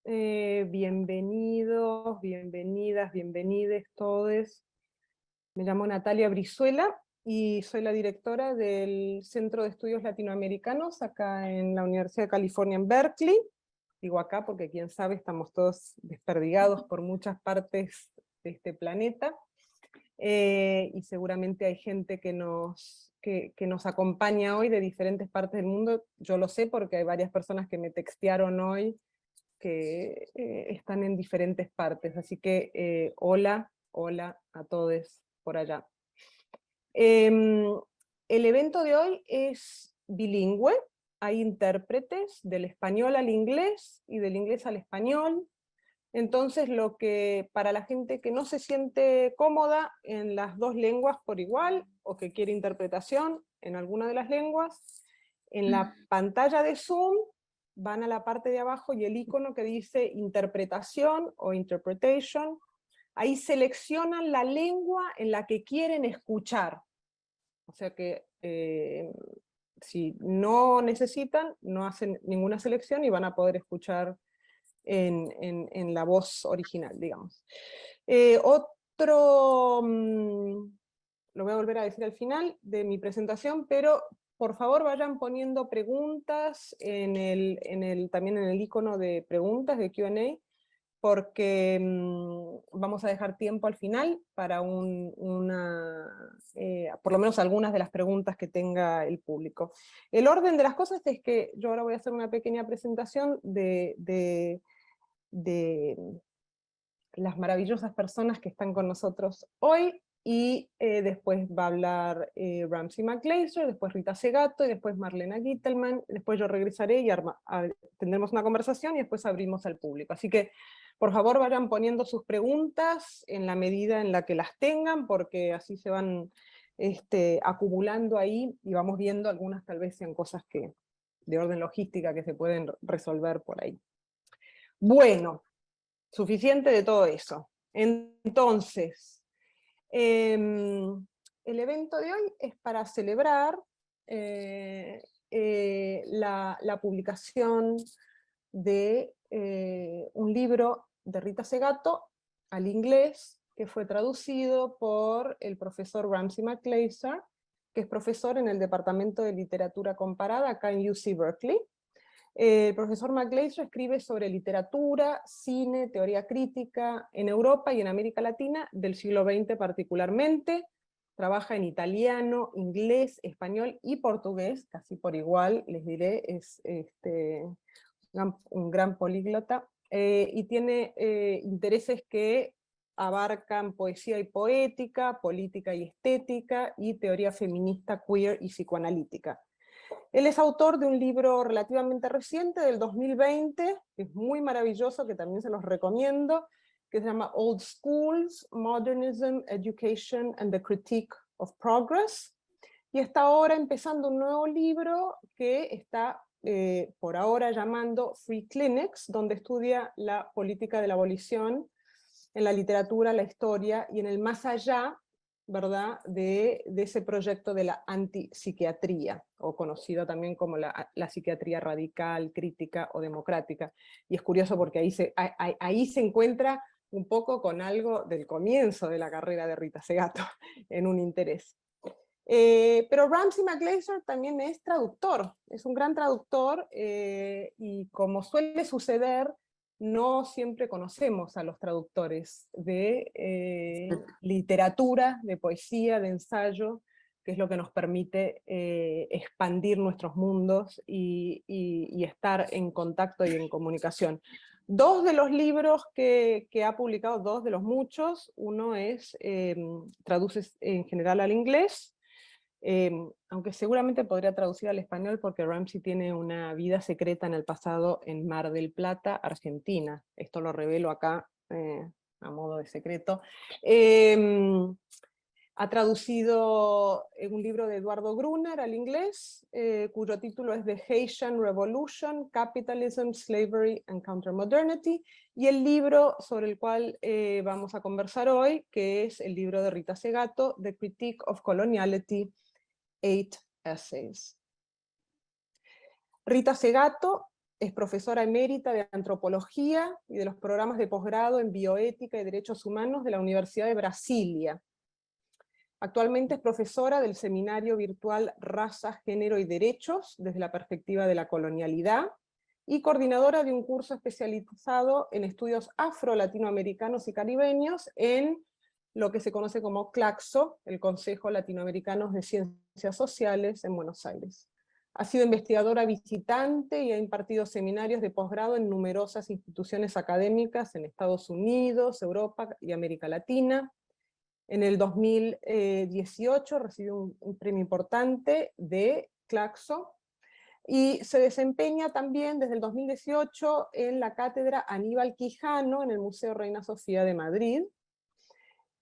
Bienvenidos, bienvenidas, bienvenides todos. Me llamo Natalia Brizuela y soy la directora del Centro de Estudios Latinoamericanos acá en la Universidad de California en Berkeley. Digo acá porque quién sabe, estamos todos desperdigados por muchas partes de este planeta. Y seguramente hay gente que nos acompaña hoy de diferentes partes del mundo. Yo lo sé porque hay varias personas que me textearon hoy que están en diferentes partes, así que hola a todos por allá. El evento de hoy es bilingüe, hay intérpretes del español al inglés y del inglés al español, entonces lo que para la gente que no se siente cómoda en las dos lenguas por igual, o que quiere interpretación en alguna de las lenguas, en la pantalla de Zoom van a la parte de abajo y el icono que dice interpretación o interpretation, ahí seleccionan la lengua en la que quieren escuchar. O sea que si no necesitan, no hacen ninguna selección y van a poder escuchar en la voz original, digamos. Lo voy a volver a decir al final de mi presentación, pero por favor vayan poniendo preguntas también en el icono de preguntas de Q&A, porque vamos a dejar tiempo al final para por lo menos algunas de las preguntas que tenga el público. El orden de las cosas es que yo ahora voy a hacer una pequeña presentación de las maravillosas personas que están con nosotros hoy, y después va a hablar Ramsey McGlaser, después Rita Segato, y después Marlena Gittelman, después yo regresaré y tendremos una conversación y después abrimos al público. Así que, por favor, vayan poniendo sus preguntas en la medida en la que las tengan, porque así se van acumulando ahí, y vamos viendo algunas tal vez sean cosas de orden logística que se pueden resolver por ahí. Bueno, suficiente de todo eso. Entonces, el evento de hoy es para celebrar la publicación de un libro de Rita Segato al inglés, que fue traducido por el profesor Ramsey McGlaser, que es profesor en el Departamento de Literatura Comparada acá en UC Berkeley. El profesor McGlaser escribe sobre literatura, cine, teoría crítica en Europa y en América Latina del siglo XX particularmente. Trabaja en italiano, inglés, español y portugués, casi por igual, les diré, es un gran políglota, y tiene intereses que abarcan poesía y poética, política y estética, y teoría feminista, queer y psicoanalítica. Él es autor de un libro relativamente reciente, del 2020, que es muy maravilloso, que también se los recomiendo, que se llama Old Schools, Modernism, Education and the Critique of Progress, y está ahora empezando un nuevo libro que está por ahora llamando Free Clinics, donde estudia la política de la abolición en la literatura, la historia y en el más allá, ¿verdad?, de ese proyecto de la antipsiquiatría, o conocido también como la psiquiatría radical, crítica o democrática. Y es curioso porque ahí se encuentra un poco con algo del comienzo de la carrera de Rita Segato, en un interés. Pero Ramsey McGlaser también es traductor, es un gran traductor, y como suele suceder, no siempre conocemos a los traductores de literatura, de poesía, de ensayo, que es lo que nos permite expandir nuestros mundos y estar en contacto y en comunicación. Dos de los libros que ha publicado, dos de los muchos, uno es, traduce en general al inglés, aunque seguramente podría traducir al español porque Ramsey tiene una vida secreta en el pasado en Mar del Plata, Argentina. Esto lo revelo acá a modo de secreto. Ha traducido un libro de Eduardo Gruner al inglés, cuyo título es The Haitian Revolution, Capitalism, Slavery and Countermodernity, y el libro sobre el cual vamos a conversar hoy, que es el libro de Rita Segato, The Critique of Coloniality, 8 Essays. Rita Segato es profesora emérita de Antropología y de los programas de posgrado en Bioética y Derechos Humanos de la Universidad de Brasilia. Actualmente es profesora del seminario virtual Raza, Género y Derechos desde la perspectiva de la colonialidad, y coordinadora de un curso especializado en estudios afro-latinoamericanos y caribeños en lo que se conoce como CLACSO, el Consejo Latinoamericano de Ciencias Sociales, en Buenos Aires. Ha sido investigadora visitante y ha impartido seminarios de posgrado en numerosas instituciones académicas en Estados Unidos, Europa y América Latina. En el 2018 recibió un premio importante de CLACSO, y se desempeña también desde el 2018 en la cátedra Aníbal Quijano en el Museo Reina Sofía de Madrid.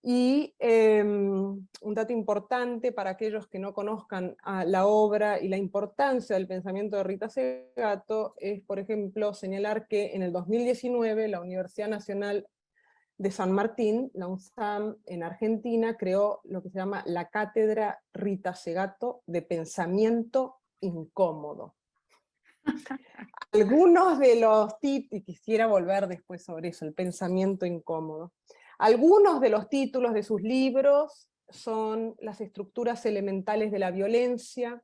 Y un dato importante para aquellos que no conozcan la obra y la importancia del pensamiento de Rita Segato es, por ejemplo, señalar que en el 2019 la Universidad Nacional de San Martín, la UNSAM, en Argentina, creó lo que se llama la Cátedra Rita Segato de Pensamiento Incómodo. Algunos de los títulos, y quisiera volver después sobre eso, el pensamiento incómodo. Algunos de los títulos de sus libros son Las estructuras elementales de la violencia,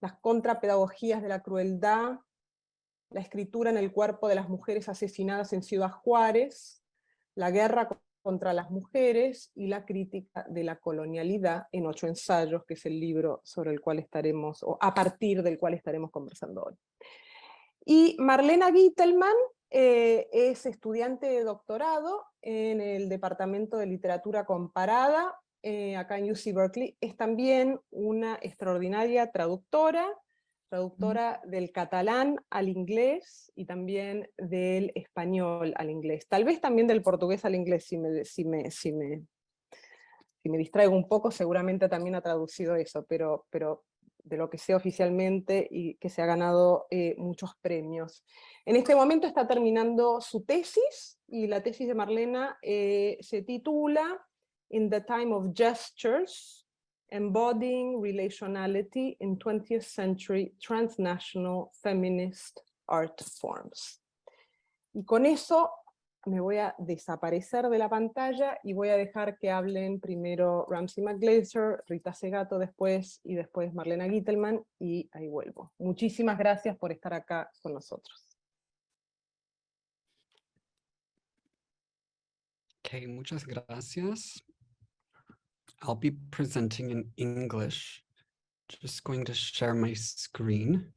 Las contrapedagogías de la crueldad, La escritura en el cuerpo de las mujeres asesinadas en Ciudad Juárez, La guerra contra las mujeres y La crítica de la colonialidad en 8 ensayos, que es el libro sobre el cual estaremos, o a partir del cual estaremos conversando hoy. Y Marlena Gitelman es estudiante de doctorado en el Departamento de Literatura Comparada, acá en UC Berkeley. Es también una extraordinaria traductora del catalán al inglés y también del español al inglés. Tal vez también del portugués al inglés, si me distraigo un poco, seguramente también ha traducido eso, pero de lo que sé oficialmente, y que se ha ganado muchos premios. En este momento está terminando su tesis, y la tesis de Marlena se titula In the Time of Gestures, Embodying Relationality in 20th Century Transnational Feminist Art Forms. Y con eso me voy a desaparecer de la pantalla y voy a dejar que hablen primero Ramsey McGlaser, Rita Segato después, y después Marlena Gitelman, y ahí vuelvo. Muchísimas gracias por estar acá con nosotros. Okay, muchas gracias. I'll be presenting in English. Just going to share my screen.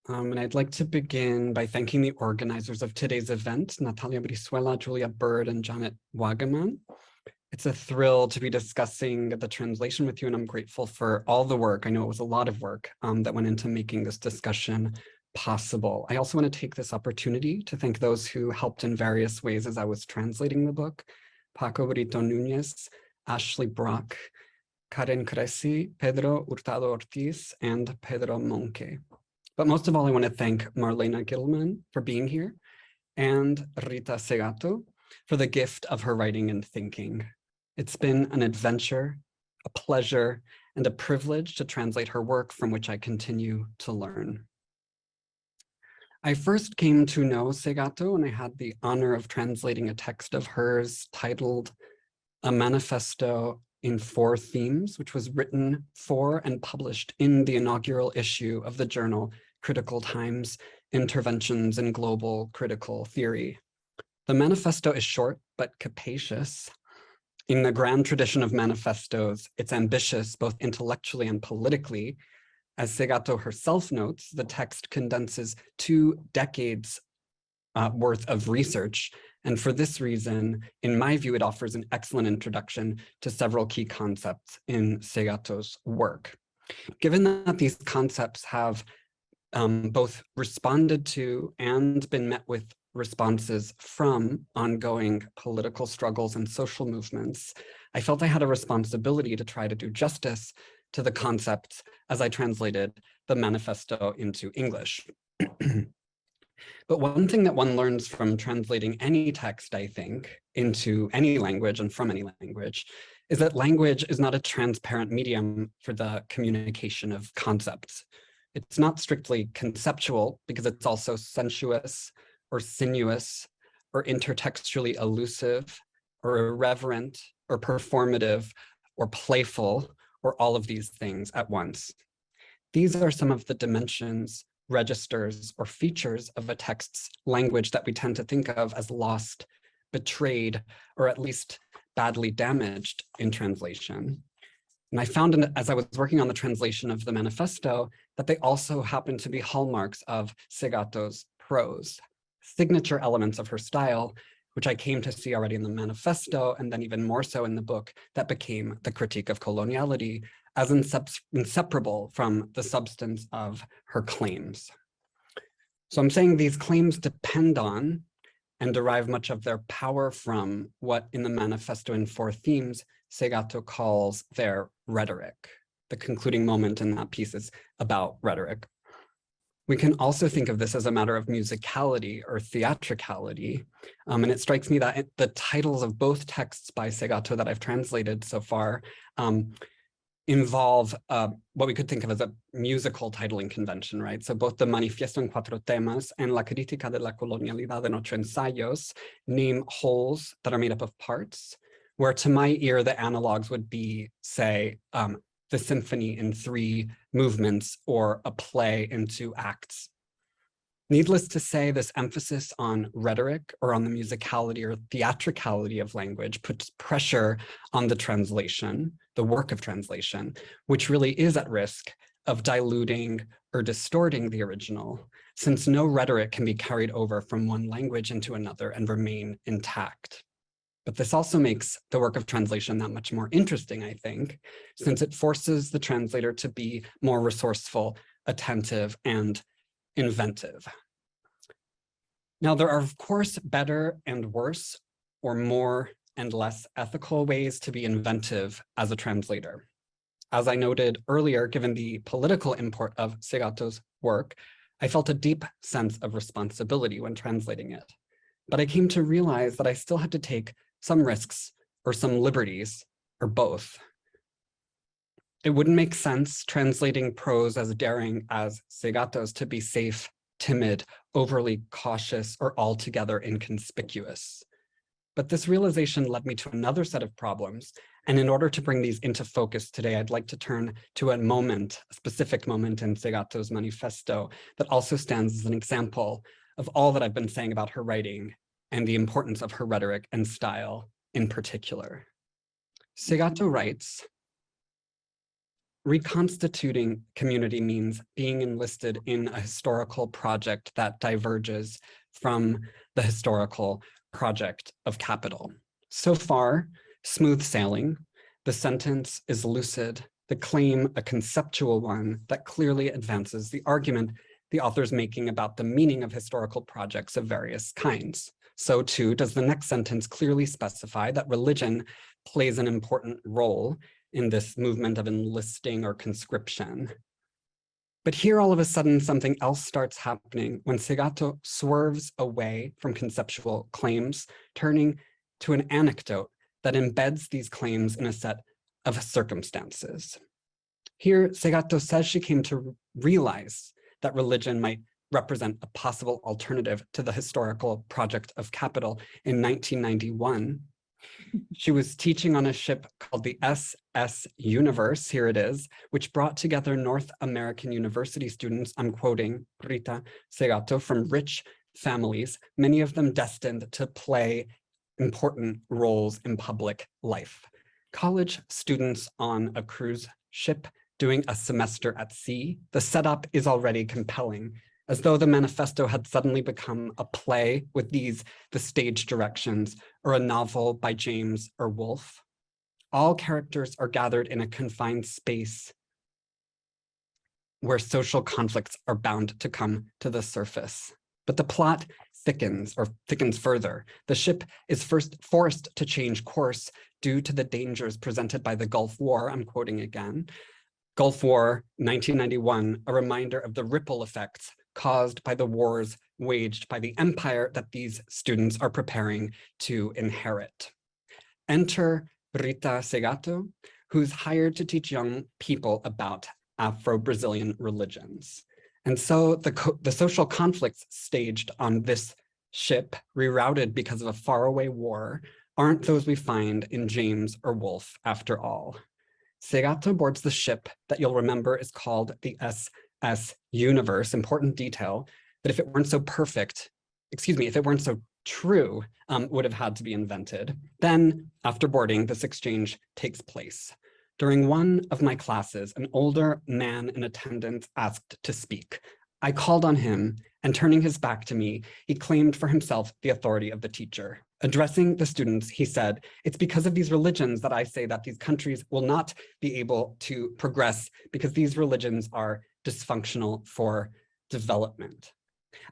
And I'd like to begin by thanking the organizers of today's event, Natalia Brizuela, Julia Bird, and Janet Wagaman. It's a thrill to be discussing the translation with you, and I'm grateful for all the work. I know it was a lot of work that went into making this discussion possible. I also want to take this opportunity to thank those who helped in various ways as I was translating the book: Paco Brito Núñez, Ashley Brock, Karen Cressy, Pedro Hurtado Ortiz, and Pedro Monque. But most of all, I want to thank Marlena Gitelman for being here, and Rita Segato for the gift of her writing and thinking. It's been an adventure, a pleasure, and a privilege to translate her work, from which I continue to learn. I first came to know Segato when I had the honor of translating a text of hers titled A Manifesto in 4 Themes, which was written for and published in the inaugural issue of the journal Critical Times: Interventions in Global Critical Theory. The manifesto is short but capacious. In the grand tradition of manifestos, it's ambitious both intellectually and politically. As Segato herself notes, the text condenses 2 decades worth of research, and for this reason, in my view, it offers an excellent introduction to several key concepts in Segato's work. Given that these concepts have both responded to and been met with responses from ongoing political struggles and social movements, I felt I had a responsibility to try to do justice to the concepts as I translated the manifesto into English. But one thing that one learns from translating any text, I think, into any language and from any language, is that language is not a transparent medium for the communication of concepts. It's not strictly conceptual because it's also sensuous or sinuous or intertextually elusive or irreverent or performative or playful or all of these things at once. These are some of the dimensions, registers, or features of a text's language that we tend to think of as lost, betrayed, or at least badly damaged in translation. And I found as I was working on the translation of the manifesto that they also happen to be hallmarks of Segato's prose, signature elements of her style, which I came to see already in the manifesto, and then even more so in the book that became The Critique of Coloniality, as inseparable from the substance of her claims. So I'm saying these claims depend on and derive much of their power from what in the manifesto in 4 themes, Segato calls their rhetoric. The concluding moment in that piece is about rhetoric. We can also think of this as a matter of musicality or theatricality. And it strikes me that the titles of both texts by Segato that I've translated so far involve what we could think of as a musical titling convention, right? So both the Manifiesto en 4 temas and La Crítica de la Colonialidad en 8 ensayos name wholes that are made up of parts, where to my ear, the analogs would be, say, the symphony in 3 movements or a play in 2 acts. Needless to say, this emphasis on rhetoric or on the musicality or theatricality of language puts pressure on the translation, the work of translation, which really is at risk of diluting or distorting the original, since no rhetoric can be carried over from one language into another and remain intact. But this also makes the work of translation that much more interesting, I think, since it forces the translator to be more resourceful, attentive, and inventive. Now, there are, of course, better and worse, or more and less ethical ways to be inventive as a translator. As I noted earlier, given the political import of Segato's work, I felt a deep sense of responsibility when translating it. But I came to realize that I still had to take some risks or some liberties, or both. It wouldn't make sense translating prose as daring as Segato's to be safe, timid, overly cautious, or altogether inconspicuous. But this realization led me to another set of problems. And in order to bring these into focus today, I'd like to turn to a specific moment in Segato's manifesto that also stands as an example of all that I've been saying about her writing and the importance of her rhetoric and style in particular. Segato writes, reconstituting community means being enlisted in a historical project that diverges from the historical project of capital. So far, smooth sailing. The sentence is lucid, the claim a conceptual one that clearly advances the argument the author's making about the meaning of historical projects of various kinds. So too does the next sentence clearly specify that religion plays an important role in this movement of enlisting or conscription. But here all of a sudden something else starts happening when Segato swerves away from conceptual claims, turning to an anecdote that embeds these claims in a set of circumstances. Here, Segato says she came to realize that religion might represent a possible alternative to the historical project of capital in 1991. She was teaching on a ship called the SS Universe, here it is, which brought together North American university students, I'm quoting Rita Segato, from rich families, many of them destined to play important roles in public life. College students on a cruise ship doing a semester at sea. The setup is already compelling, as though the manifesto had suddenly become a play with the stage directions, or a novel by James or Woolf. All characters are gathered in a confined space where social conflicts are bound to come to the surface. But the plot thickens further. The ship is first forced to change course due to the dangers presented by the Gulf War, I'm quoting again. Gulf War, 1991, a reminder of the ripple effects caused by the wars waged by the empire that these students are preparing to inherit. Enter Rita Segato, who's hired to teach young people about Afro-Brazilian religions. And so the social conflicts staged on this ship, rerouted because of a faraway war, aren't those we find in James or Woolf after all. Segato boards the ship that you'll remember is called the SS Universe, important detail, that if it weren't so perfect, if it weren't so true, would have had to be invented. Then, after boarding, this exchange takes place. During one of my classes, an older man in attendance asked to speak. I called on him, and turning his back to me, he claimed for himself the authority of the teacher. Addressing the students, he said, "It's because of these religions that I say that these countries will not be able to progress because these religions are dysfunctional for development."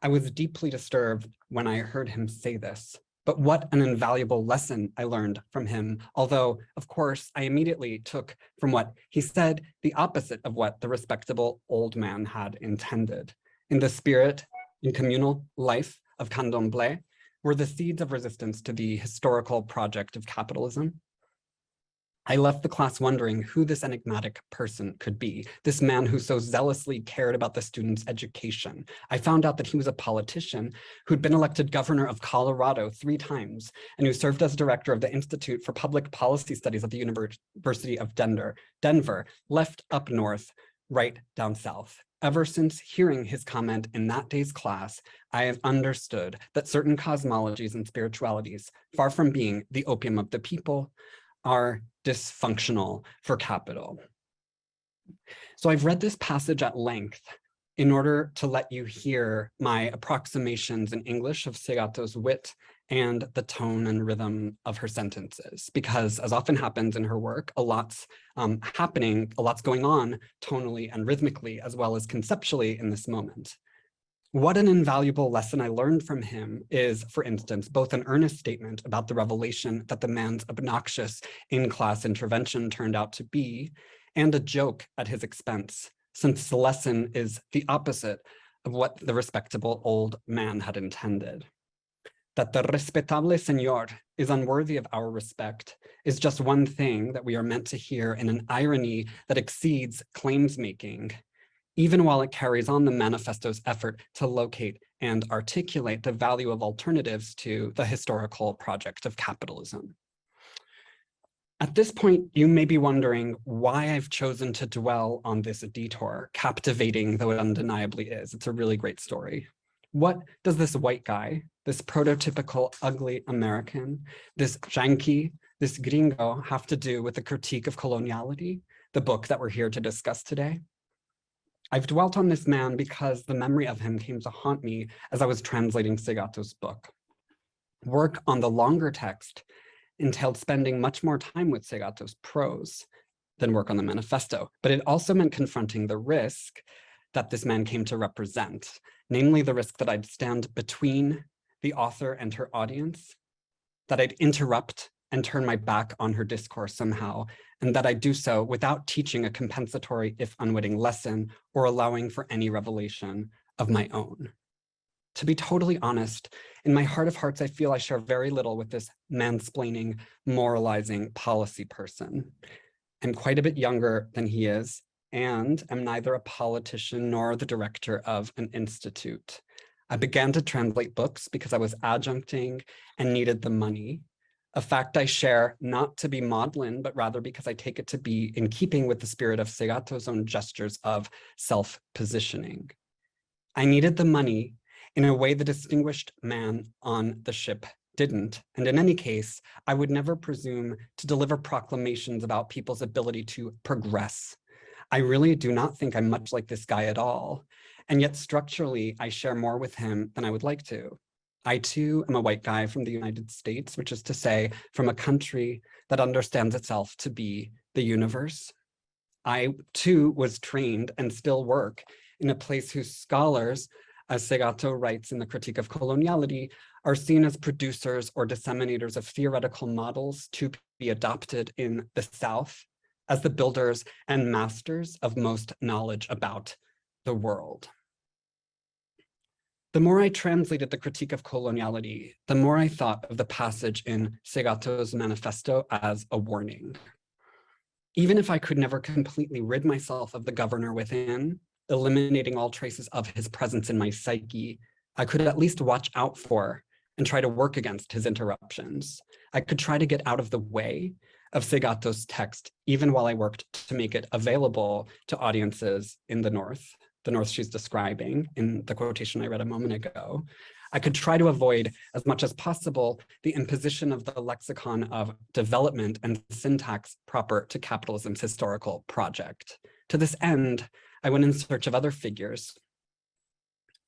I was deeply disturbed when I heard him say this, but what an invaluable lesson I learned from him. Although, of course, I immediately took from what he said the opposite of what the respectable old man had intended. In the spirit and communal life of Candomblé were the seeds of resistance to the historical project of capitalism. I left the class wondering who this enigmatic person could be, this man who so zealously cared about the students' education. I found out that he was a politician who'd been elected governor of Colorado 3 times and who served as director of the Institute for Public Policy Studies at the University of Denver, left up north, right down south. Ever since hearing his comment in that day's class, I have understood that certain cosmologies and spiritualities, far from being the opium of the people, are dysfunctional for capital. So I've read this passage at length in order to let you hear my approximations in English of Segato's wit and the tone and rhythm of her sentences, because as often happens in her work, a lot's happening, a lot's going on tonally and rhythmically, as well as conceptually in this moment. What an invaluable lesson I learned from him is, for instance, both an earnest statement about the revelation that the man's obnoxious in-class intervention turned out to be, and a joke at his expense, since the lesson is the opposite of what the respectable old man had intended. That the respetable señor is unworthy of our respect is just one thing that we are meant to hear in an irony that exceeds claims making, even while it carries on the manifesto's effort to locate and articulate the value of alternatives to the historical project of capitalism. At this point, you may be wondering why I've chosen to dwell on this detour, captivating though it undeniably is. It's a really great story. What does this white guy, this prototypical ugly American, this Yankee, this gringo have to do with the critique of coloniality, the book that we're here to discuss today? I've dwelt on this man because the memory of him came to haunt me as I was translating Segato's book. Work on the longer text entailed spending much more time with Segato's prose than work on the manifesto, but it also meant confronting the risk that this man came to represent, namely the risk that I'd stand between the author and her audience, that I'd interrupt and turn my back on her discourse somehow, and that I do so without teaching a compensatory, if unwitting, lesson or allowing for any revelation of my own. To be totally honest, in my heart of hearts, I feel I share very little with this mansplaining, moralizing policy person. I'm quite a bit younger than he is, and am neither a politician nor the director of an institute. I began to translate books because I was adjuncting and needed the money, a fact I share not to be maudlin, but rather because I take it to be in keeping with the spirit of Segato's own gestures of self-positioning. I needed the money in a way the distinguished man on the ship didn't, and in any case, I would never presume to deliver proclamations about people's ability to progress. I really do not think I'm much like this guy at all, and yet structurally, I share more with him than I would like to. I too am a white guy from the United States, which is to say, from a country that understands itself to be the universe. I too was trained and still work in a place whose scholars, as Segato writes in the Critique of Coloniality, are seen as producers or disseminators of theoretical models to be adopted in the South as the builders and masters of most knowledge about the world. The more I translated the critique of coloniality, the more I thought of the passage in Segato's manifesto as a warning. Even if I could never completely rid myself of the governor within, eliminating all traces of his presence in my psyche, I could at least watch out for and try to work against his interruptions. I could try to get out of the way of Segato's text, even while I worked to make it available to audiences in the North she's describing in the quotation I read a moment ago. I could try to avoid as much as possible the imposition of the lexicon of development and syntax proper to capitalism's historical project. To this end, I went in search of other figures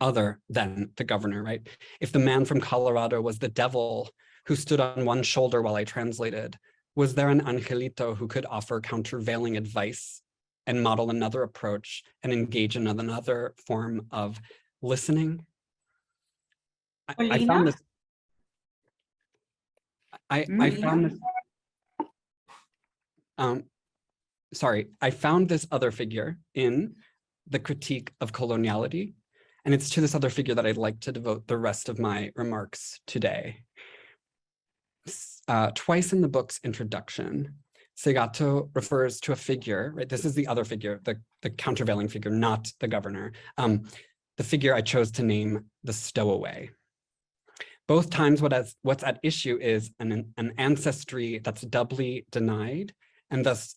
other than the governor, right? If the man from Colorado was the devil who stood on one shoulder while I translated, was there an angelito who could offer countervailing advice and model another approach and engage in another form of listening? I found this. I found this other figure in the critique of coloniality, and it's to this other figure that I'd like to devote the rest of my remarks today. Twice in the book's introduction, Segato refers to a figure, right? This is the other figure, the countervailing figure, not the governor. The figure I chose to name the stowaway. Both times what's at issue is an ancestry that's doubly denied and thus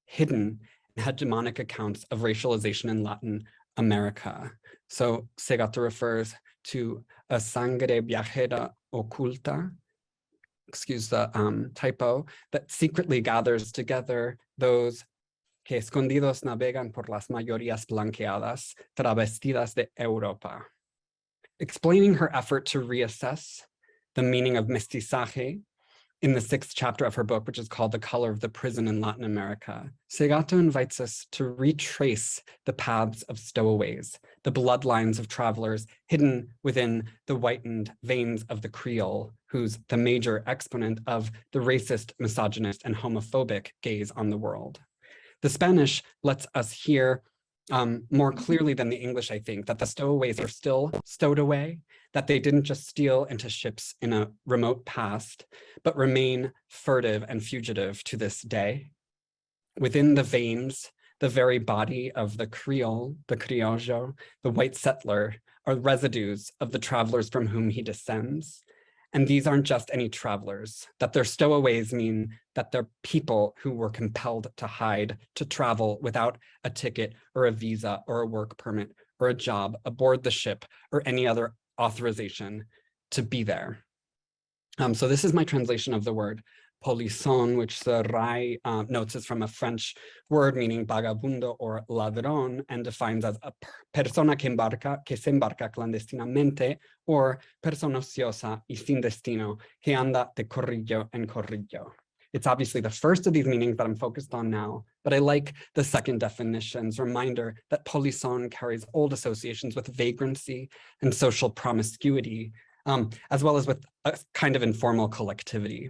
hidden in hegemonic accounts of racialization in Latin America. So Segato refers to a sangre viajera oculta, excuse the typo, that secretly gathers together those que escondidos navegan por las mayorías blanqueadas, travestidas de Europa. Explaining her effort to reassess the meaning of mestizaje in the 6th chapter of her book, which is called The Color of the Prison in Latin America, Segato invites us to retrace the paths of stowaways, the bloodlines of travelers hidden within the whitened veins of the Creole, who's the major exponent of the racist, misogynist, and homophobic gaze on the world. The Spanish lets us hear more clearly than the English, I think, that the stowaways are still stowed away, that they didn't just steal into ships in a remote past, but remain furtive and fugitive to this day. Within the veins, the very body of the Creole, the criollo, the white settler, are residues of the travelers from whom he descends. And these aren't just any travelers, that they're stowaways mean that they're people who were compelled to hide, to travel without a ticket or a visa or a work permit or a job aboard the ship or any other authorization to be there. So this is my translation of the word polisson, which the RAI notes is from a French word meaning vagabundo or ladrón, and defines as a persona que se embarca clandestinamente, or persona ociosa y sin destino, que anda de corrillo en corrillo. It's obviously the first of these meanings that I'm focused on now, but I like the second definition's reminder that polisson carries old associations with vagrancy and social promiscuity, as well as with a kind of informal collectivity.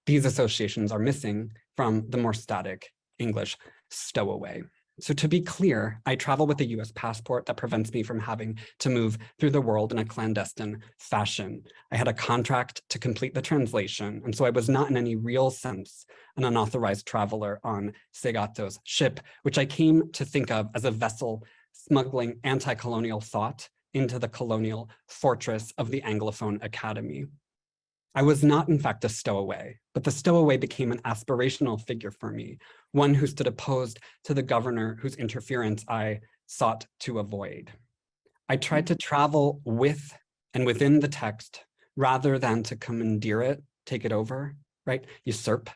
These associations are missing from the more static English stowaway. So to be clear, I travel with a US passport that prevents me from having to move through the world in a clandestine fashion. I had a contract to complete the translation, and so I was not in any real sense an unauthorized traveler on Segato's ship, which I came to think of as a vessel smuggling anti-colonial thought into the colonial fortress of the Anglophone Academy. I was not, in fact, a stowaway, but the stowaway became an aspirational figure for me, one who stood opposed to the governor whose interference I sought to avoid. I tried to travel with and within the text rather than to commandeer it, take it over, right? Usurp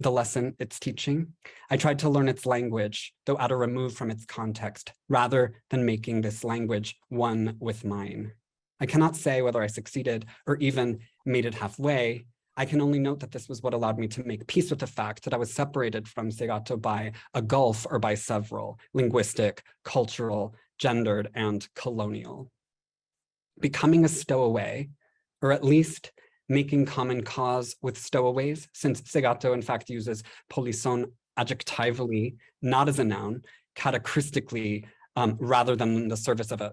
the lesson it's teaching. I tried to learn its language, though at a remove from its context, rather than making this language one with mine. I cannot say whether I succeeded or even made it halfway. I can only note that this was what allowed me to make peace with the fact that I was separated from Segato by a gulf or by several, linguistic, cultural, gendered, and colonial. Becoming a stowaway, or at least making common cause with stowaways, since Segato in fact uses polisson adjectively, not as a noun, catachristically rather than the service of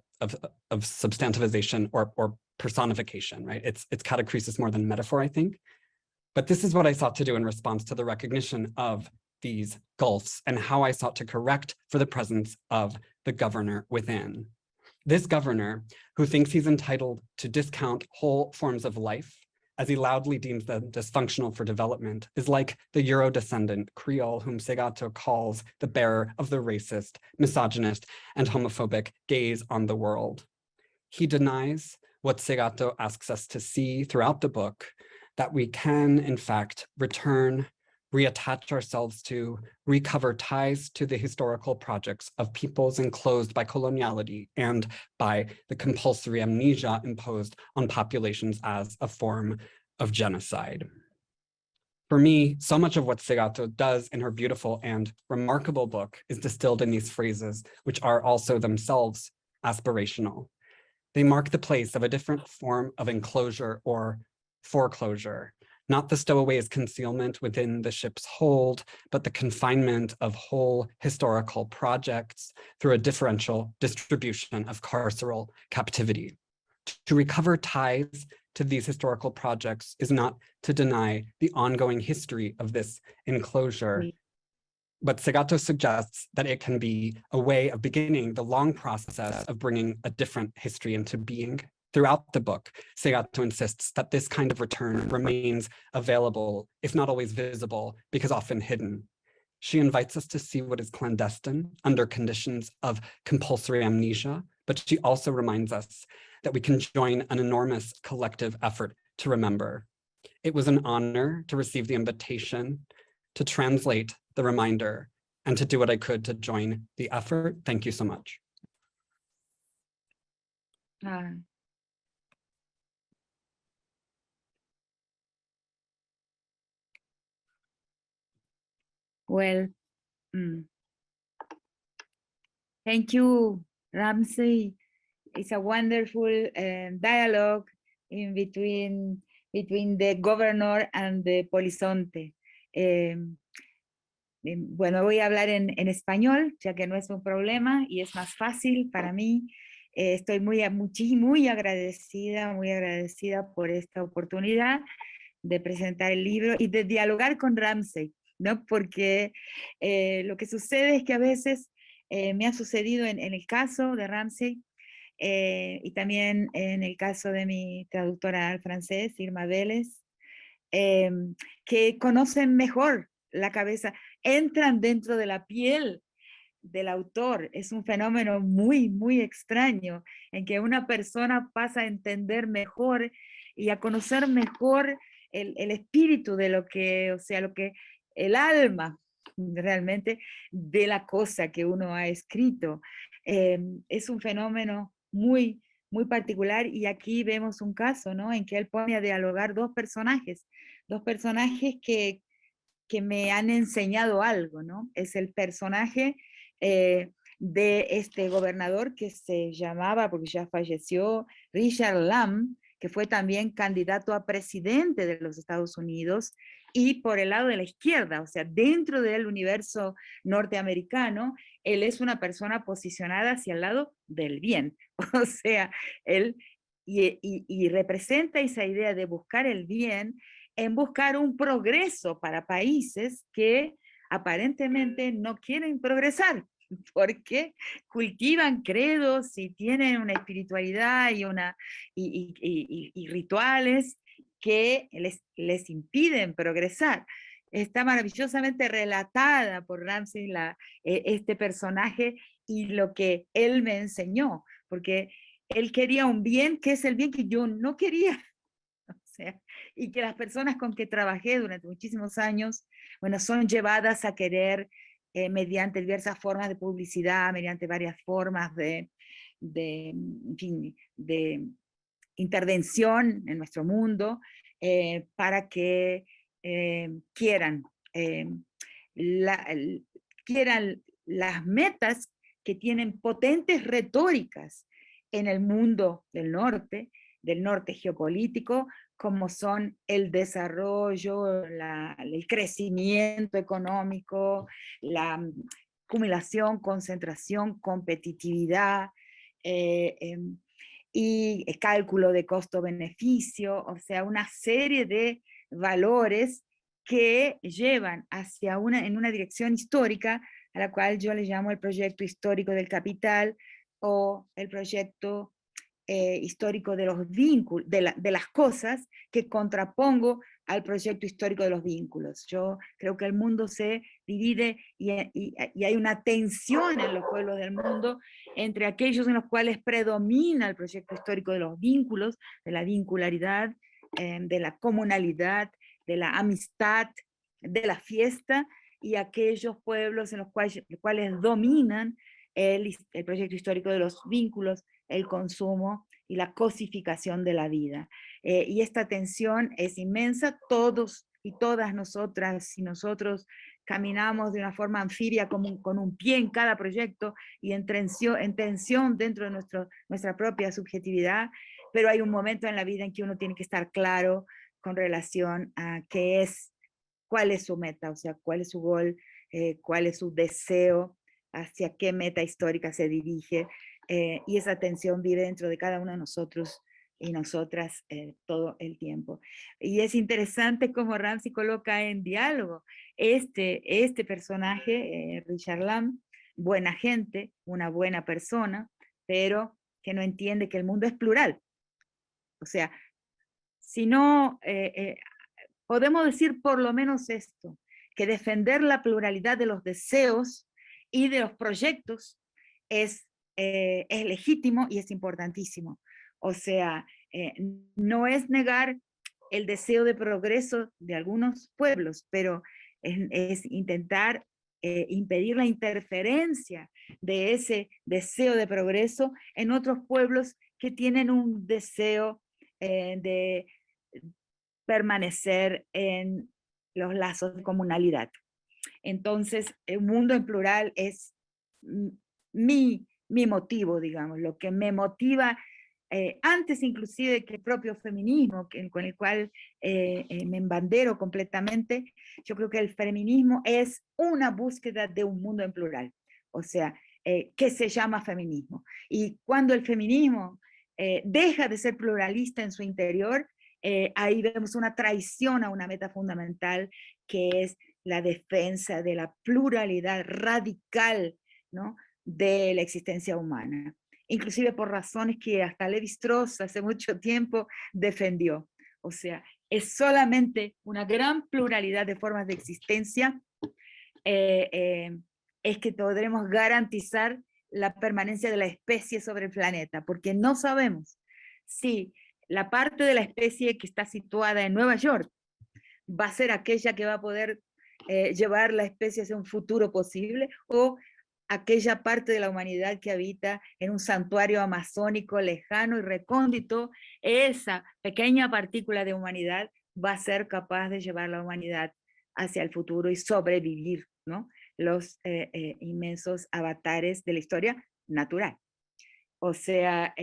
substantivization or personification, right? It's catachresis more than metaphor, I think. But this is what I sought to do in response to the recognition of these gulfs and how I sought to correct for the presence of the governor within. This governor, who thinks he's entitled to discount whole forms of life, as he loudly deems them dysfunctional for development, is like the Euro-descendant Creole whom Segato calls the bearer of the racist, misogynist, and homophobic gaze on the world. He denies what Segato asks us to see throughout the book, that we can, in fact, return, reattach ourselves to, recover ties to the historical projects of peoples enclosed by coloniality and by the compulsory amnesia imposed on populations as a form of genocide. For me, so much of what Segato does in her beautiful and remarkable book is distilled in these phrases, which are also themselves aspirational. They mark the place of a different form of enclosure or foreclosure, not the stowaway's concealment within the ship's hold, but the confinement of whole historical projects through a differential distribution of carceral captivity. To recover ties to these historical projects is not to deny the ongoing history of this enclosure, but Segato suggests that it can be a way of beginning the long process of bringing a different history into being. Throughout the book, Segato insists that this kind of return remains available, if not always visible, because often hidden. She invites us to see what is clandestine under conditions of compulsory amnesia, but she also reminds us that we can join an enormous collective effort to remember. It was an honor to receive the invitation, to translate the reminder, and to do what I could to join the effort. Thank you so much. Well, thank you, Ramsey. It's a wonderful dialogue in between the governor and the polizonte. Bueno, voy a hablar en español, ya que no es un problema y es más fácil para mí. Estoy muy agradecida por esta oportunidad de presentar el libro y de dialogar con Ramsey, ¿no? Porque lo que sucede es que a veces me ha sucedido en el caso de Ramsey y también en el caso de mi traductora al francés, Irma Vélez, que conocen mejor la cabeza, entran dentro de la piel del autor. Es un fenómeno muy extraño en que una persona pasa a entender mejor y a conocer mejor el espíritu de lo que, o sea, lo que el alma realmente de la cosa que uno ha escrito. Es un fenómeno muy particular y aquí vemos un caso, ¿no? En que él pone a dialogar dos personajes que me han enseñado algo, ¿no? Es el personaje de este gobernador que se llamaba, porque ya falleció, Richard Lamb, que fue también candidato a presidente de los Estados Unidos, y por el lado de la izquierda, o sea, dentro del universo norteamericano, él es una persona posicionada hacia el lado del bien, o sea, él y representa esa idea de buscar el bien, en buscar un progreso para países que aparentemente no quieren progresar, porque cultivan credos y tienen una espiritualidad y rituales que les impiden progresar. Está maravillosamente relatada por Ramsey este personaje y lo que él me enseñó, porque él quería un bien que es el bien que yo no quería. O sea, y que las personas con que trabajé durante muchísimos años, bueno, son llevadas a querer mediante diversas formas de publicidad, mediante varias formas de intervención en nuestro mundo, para que quieran las metas que tienen potentes retóricas en el mundo del norte geopolítico, como son el desarrollo, el crecimiento económico, acumulación, concentración, competitividad, y cálculo de costo-beneficio, o sea, una serie de valores que llevan en una dirección histórica, a la cual yo le llamo el proyecto histórico del capital, o el proyecto histórico de los vínculos, de las cosas, que contrapongo al proyecto histórico de los vínculos. Yo creo que el mundo se divide y hay una tensión en los pueblos del mundo entre aquellos en los cuales predomina el proyecto histórico de los vínculos, de la vincularidad, de la comunalidad, de la amistad, de la fiesta, y aquellos pueblos en los cuales dominan el proyecto histórico de los vínculos, el consumo y la cosificación de la vida. Y esta tensión es inmensa. Todos y todas nosotras y nosotros caminamos de una forma anfibia, con un pie en cada proyecto y en tensión dentro de nuestra propia subjetividad, pero hay un momento en la vida en que uno tiene que estar claro con relación a cuál es su meta, o sea, cuál es su gol, cuál es su deseo, hacia qué meta histórica se dirige, y esa tensión vive dentro de cada uno de nosotros y nosotras todo el tiempo. Y es interesante cómo Ramsey coloca en diálogo este personaje, Richard Lamb, buena gente, una buena persona, pero que no entiende que el mundo es plural. O sea, si no, podemos decir por lo menos esto, que defender la pluralidad de los deseos y de los proyectos es legítimo y es importantísimo. O sea, no es negar el deseo de progreso de algunos pueblos, pero es intentar impedir la interferencia de ese deseo de progreso en otros pueblos que tienen un deseo de permanecer en los lazos de comunalidad. Entonces, el mundo en plural es mi motivo, digamos, lo que me motiva, antes inclusive que el propio feminismo, con el cual me embandero completamente. Yo creo que el feminismo es una búsqueda de un mundo en plural, o sea, que se llama feminismo. Y cuando el feminismo deja de ser pluralista en su interior, ahí vemos una traición a una meta fundamental, que es la defensa de la pluralidad radical, ¿no?, de la existencia humana, inclusive por razones que hasta Lévi-Strauss hace mucho tiempo defendió. O sea, es solamente una gran pluralidad de formas de existencia es que podremos garantizar la permanencia de la especie sobre el planeta, porque no sabemos si la parte de la especie que está situada en Nueva York va a ser aquella que va a poder llevar la especie hacia un futuro posible, o aquella parte de la humanidad que habita en un santuario amazónico lejano y recóndito, esa pequeña partícula de humanidad va a ser capaz de llevar la humanidad hacia el futuro y sobrevivir, ¿no?, los inmensos avatares de la historia natural. O sea,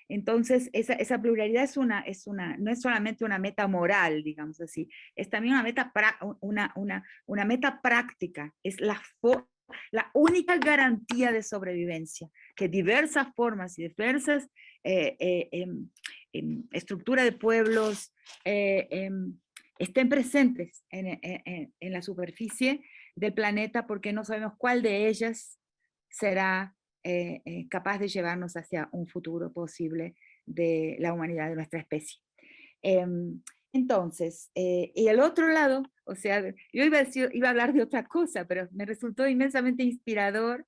entonces esa pluralidad no es solamente una meta moral, digamos así, es también una meta práctica, es la única garantía de sobrevivencia, que diversas formas y diversas estructuras de pueblos estén presentes en la superficie del planeta, porque no sabemos cuál de ellas será capaz de llevarnos hacia un futuro posible de la humanidad, de nuestra especie. Entonces, y el otro lado, o sea, yo iba a hablar de otra cosa, pero me resultó inmensamente inspirador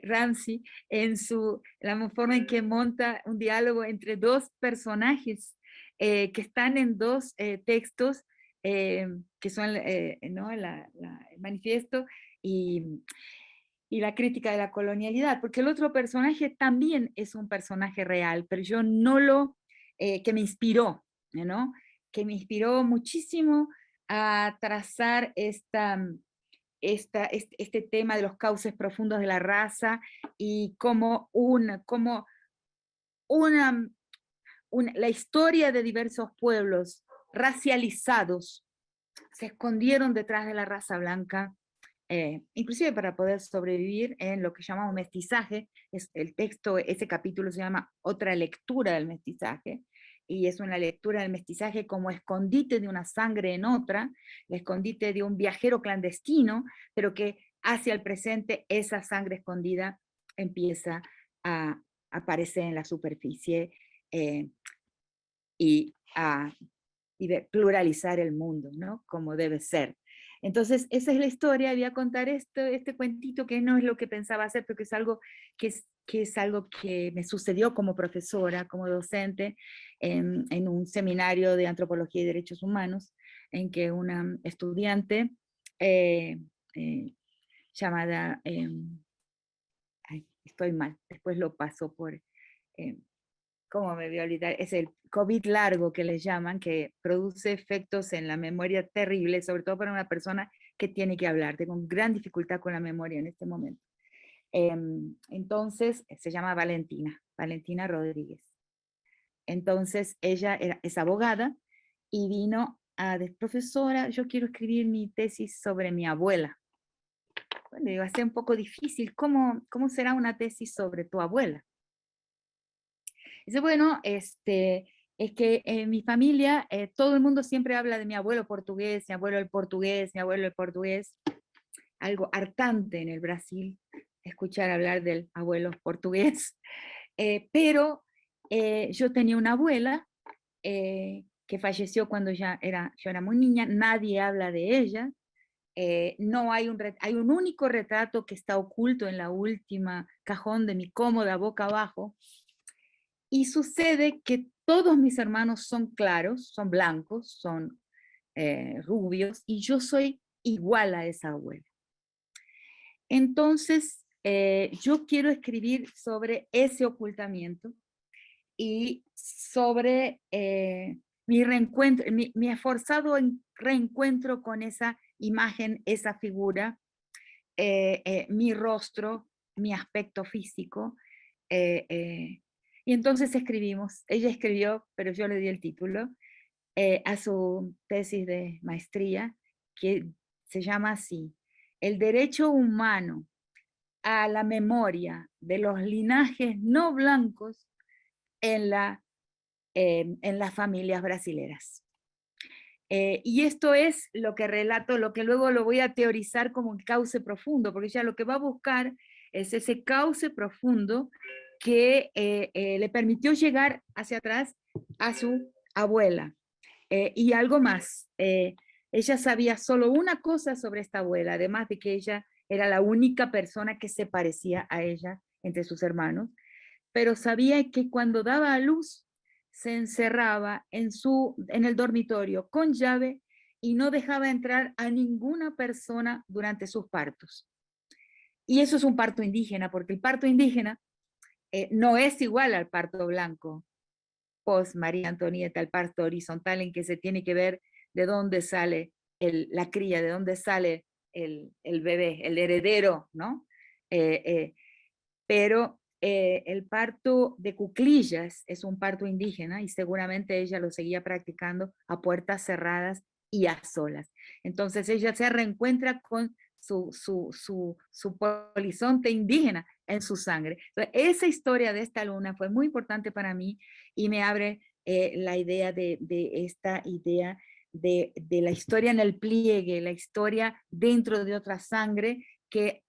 Ramsey en la forma en que monta un diálogo entre dos personajes que están en dos textos que son ¿no?, el manifiesto y la crítica de la colonialidad, porque el otro personaje también es un personaje real, pero yo que me inspiró, ¿no?, que me inspiró muchísimo a trazar este tema de los cauces profundos de la raza, y cómo la historia de diversos pueblos racializados se escondieron detrás de la raza blanca inclusive para poder sobrevivir en lo que llamamos mestizaje. El texto, ese capítulo se llama Otra lectura del mestizaje, y es una lectura del mestizaje como escondite de una sangre en otra, el escondite de un viajero clandestino, pero que hacia el presente esa sangre escondida empieza a aparecer en la superficie, y a pluralizar el mundo, ¿no? Como debe ser. Entonces, esa es la historia. Voy a contar este cuentito, que no es lo que pensaba hacer, pero que es algo que me sucedió como profesora, como docente, en un seminario de antropología y derechos humanos, en que una estudiante llamada, estoy mal, después lo paso por, ¿cómo me voy a olvidar? Es el COVID largo que le llaman, que produce efectos en la memoria terribles, sobre todo para una persona que tiene que hablar. Tengo gran dificultad con la memoria en este momento. Entonces, se llama Valentina Rodríguez. Entonces, ella es abogada y vino a decir: profesora, yo quiero escribir mi tesis sobre mi abuela. Bueno, iba a ser un poco difícil. ¿Cómo será una tesis sobre tu abuela? Dice, bueno, es que en mi familia todo el mundo siempre habla de mi abuelo portugués, mi abuelo el portugués, mi abuelo el portugués. Algo hartante en el Brasil escuchar hablar del abuelo portugués. Pero yo tenía una abuela que falleció cuando yo era muy niña, nadie habla de ella. No hay un único retrato que está oculto en la última cajón de mi cómoda boca abajo. Y sucede que todos mis hermanos son claros, son blancos, son rubios, y yo soy igual a esa abuela. Entonces, yo quiero escribir sobre ese ocultamiento y sobre mi reencuentro, mi esforzado reencuentro con esa imagen, esa figura, mi rostro, mi aspecto físico. Y entonces escribimos, ella escribió, pero yo le di el título, a su tesis de maestría, que se llama así: El derecho humano a la memoria de los linajes no blancos en las familias brasileras. Y esto es lo que relato, lo que luego lo voy a teorizar como un cauce profundo, porque ella lo que va a buscar es ese cauce profundo que le permitió llegar hacia atrás a su abuela. Y algo más, ella sabía solo una cosa sobre esta abuela, además de que ella era la única persona que se parecía a ella entre sus hermanos, pero sabía que cuando daba a luz se encerraba en el dormitorio con llave y no dejaba entrar a ninguna persona durante sus partos. Y eso es un parto indígena, porque el parto indígena no es igual al parto blanco, post María Antonieta, el parto horizontal, en que se tiene que ver de dónde sale la cría, de dónde sale el bebé, el heredero, ¿no? Pero el parto de cuclillas es un parto indígena y seguramente ella lo seguía practicando a puertas cerradas y a solas. Entonces ella se reencuentra con su polizonte indígena en su sangre. Entonces, esa historia de esta luna fue muy importante para mí y me abre la idea de esta idea de la historia en el pliegue, la historia dentro de otra sangre,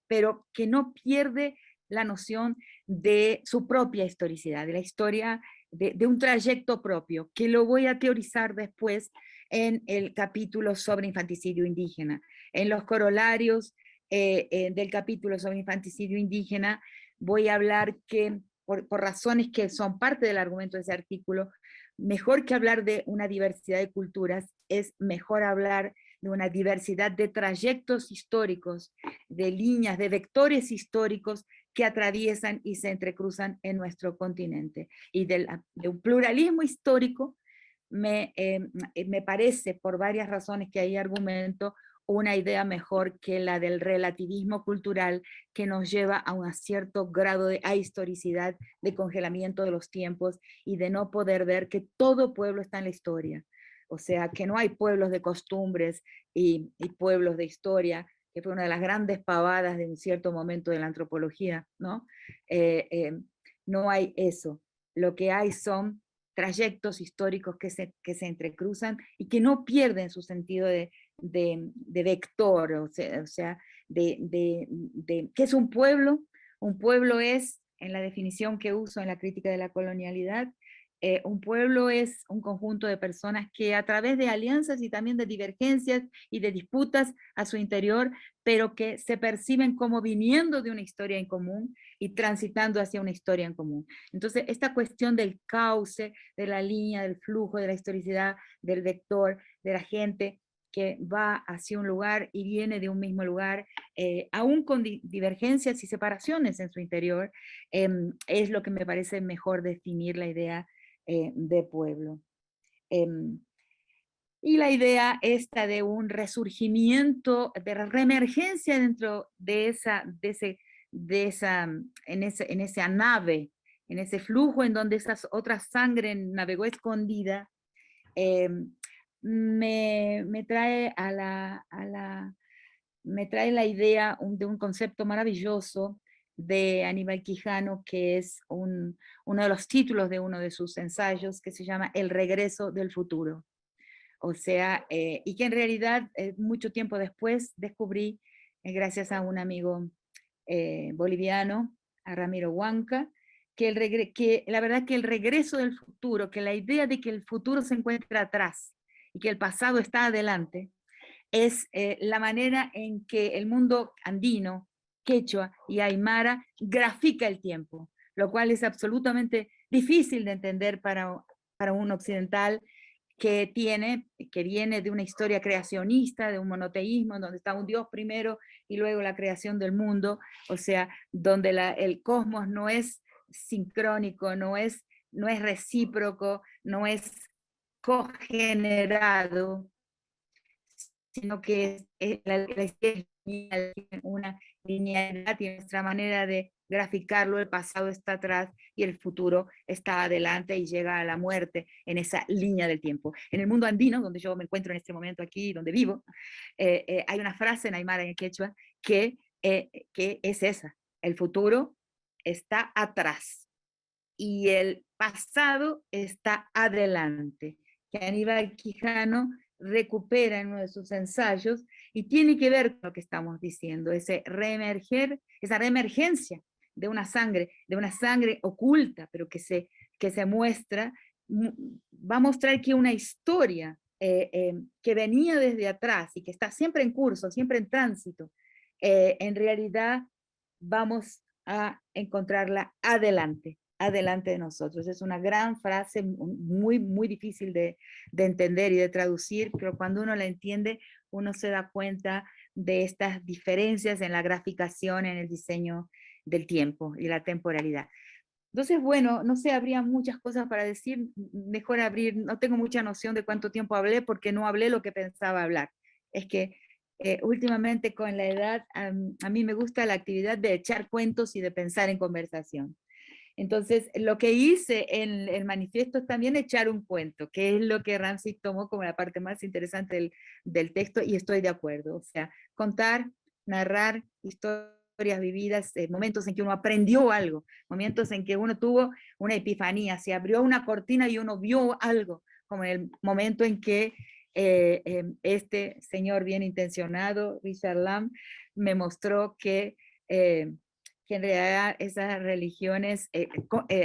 pero que no pierde la noción de su propia historicidad, de la historia de un trayecto propio, que lo voy a teorizar después en el capítulo sobre infanticidio indígena. En los corolarios del capítulo sobre infanticidio indígena voy a hablar que, por razones que son parte del argumento de ese artículo, mejor que hablar de una diversidad de culturas, es mejor hablar de una diversidad de trayectos históricos, de líneas, de vectores históricos que atraviesan y se entrecruzan en nuestro continente. Y de un pluralismo histórico me parece, por varias razones que ahí argumento, una idea mejor que la del relativismo cultural, que nos lleva a un cierto grado de ahistoricidad, de congelamiento de los tiempos y de no poder ver que todo pueblo está en la historia. O sea, que no hay pueblos de costumbres y pueblos de historia, que fue una de las grandes pavadas de un cierto momento de la antropología, ¿no? No hay eso. Lo que hay son trayectos históricos que se entrecruzan y que no pierden su sentido de vector, o sea ¿qué es un pueblo? Un pueblo es, en la definición que uso en la crítica de la colonialidad, un pueblo es un conjunto de personas que a través de alianzas y también de divergencias y de disputas a su interior, pero que se perciben como viniendo de una historia en común y transitando hacia una historia en común. Entonces, esta cuestión del cauce, de la línea, del flujo, de la historicidad, del vector, de la gente que va hacia un lugar y viene de un mismo lugar, aún con divergencias y separaciones en su interior, es lo que me parece mejor definir la idea de pueblo. Y la idea esta de un resurgimiento, de reemergencia dentro de esa en esa nave, en ese flujo en donde esa otra sangre navegó escondida, me trae me trae la idea de un concepto maravilloso de Aníbal Quijano, que es uno de los títulos de uno de sus ensayos, que se llama El regreso del futuro. O sea, y que en realidad mucho tiempo después descubrí, gracias a un amigo boliviano, a Ramiro Huanca, que la verdad que el regreso del futuro, que la idea de que el futuro se encuentra atrás y que el pasado está adelante, es la manera en que el mundo andino, quechua y aymara grafica el tiempo, lo cual es absolutamente difícil de entender para un occidental que viene de una historia creacionista, de un monoteísmo, donde está un Dios primero y luego la creación del mundo, o sea, donde el cosmos no es sincrónico, no es recíproco, no es cogenerado, sino que la historia tiene una linealidad y nuestra manera de graficarlo, el pasado está atrás y el futuro está adelante y llega a la muerte en esa línea del tiempo. En el mundo andino, donde yo me encuentro en este momento aquí, donde vivo, hay una frase en aymara, en el quechua, que es esa: el futuro está atrás y el pasado está adelante, que Aníbal Quijano recupera en uno de sus ensayos y tiene que ver con lo que estamos diciendo, esa reemergencia de una sangre oculta, pero que se muestra, va a mostrar que una historia que venía desde atrás y que está siempre en curso, siempre en tránsito, en realidad vamos a encontrarla adelante de nosotros. Es una gran frase, muy, muy difícil de entender y de traducir, pero cuando uno la entiende, uno se da cuenta de estas diferencias en la graficación, en el diseño del tiempo y la temporalidad. Entonces, bueno, no sé, habría muchas cosas para decir, mejor abrir, no tengo mucha noción de cuánto tiempo hablé porque no hablé lo que pensaba hablar. Es que últimamente con la edad, a mí me gusta la actividad de echar cuentos y de pensar en conversación. Entonces, lo que hice en el manifiesto es también echar un cuento, que es lo que Ramsey tomó como la parte más interesante del texto, y estoy de acuerdo. O sea, contar, narrar historias vividas, momentos en que uno aprendió algo, momentos en que uno tuvo una epifanía, se abrió una cortina y uno vio algo, como en el momento en que este señor bien intencionado, Richard Lamb, me mostró que en realidad esas religiones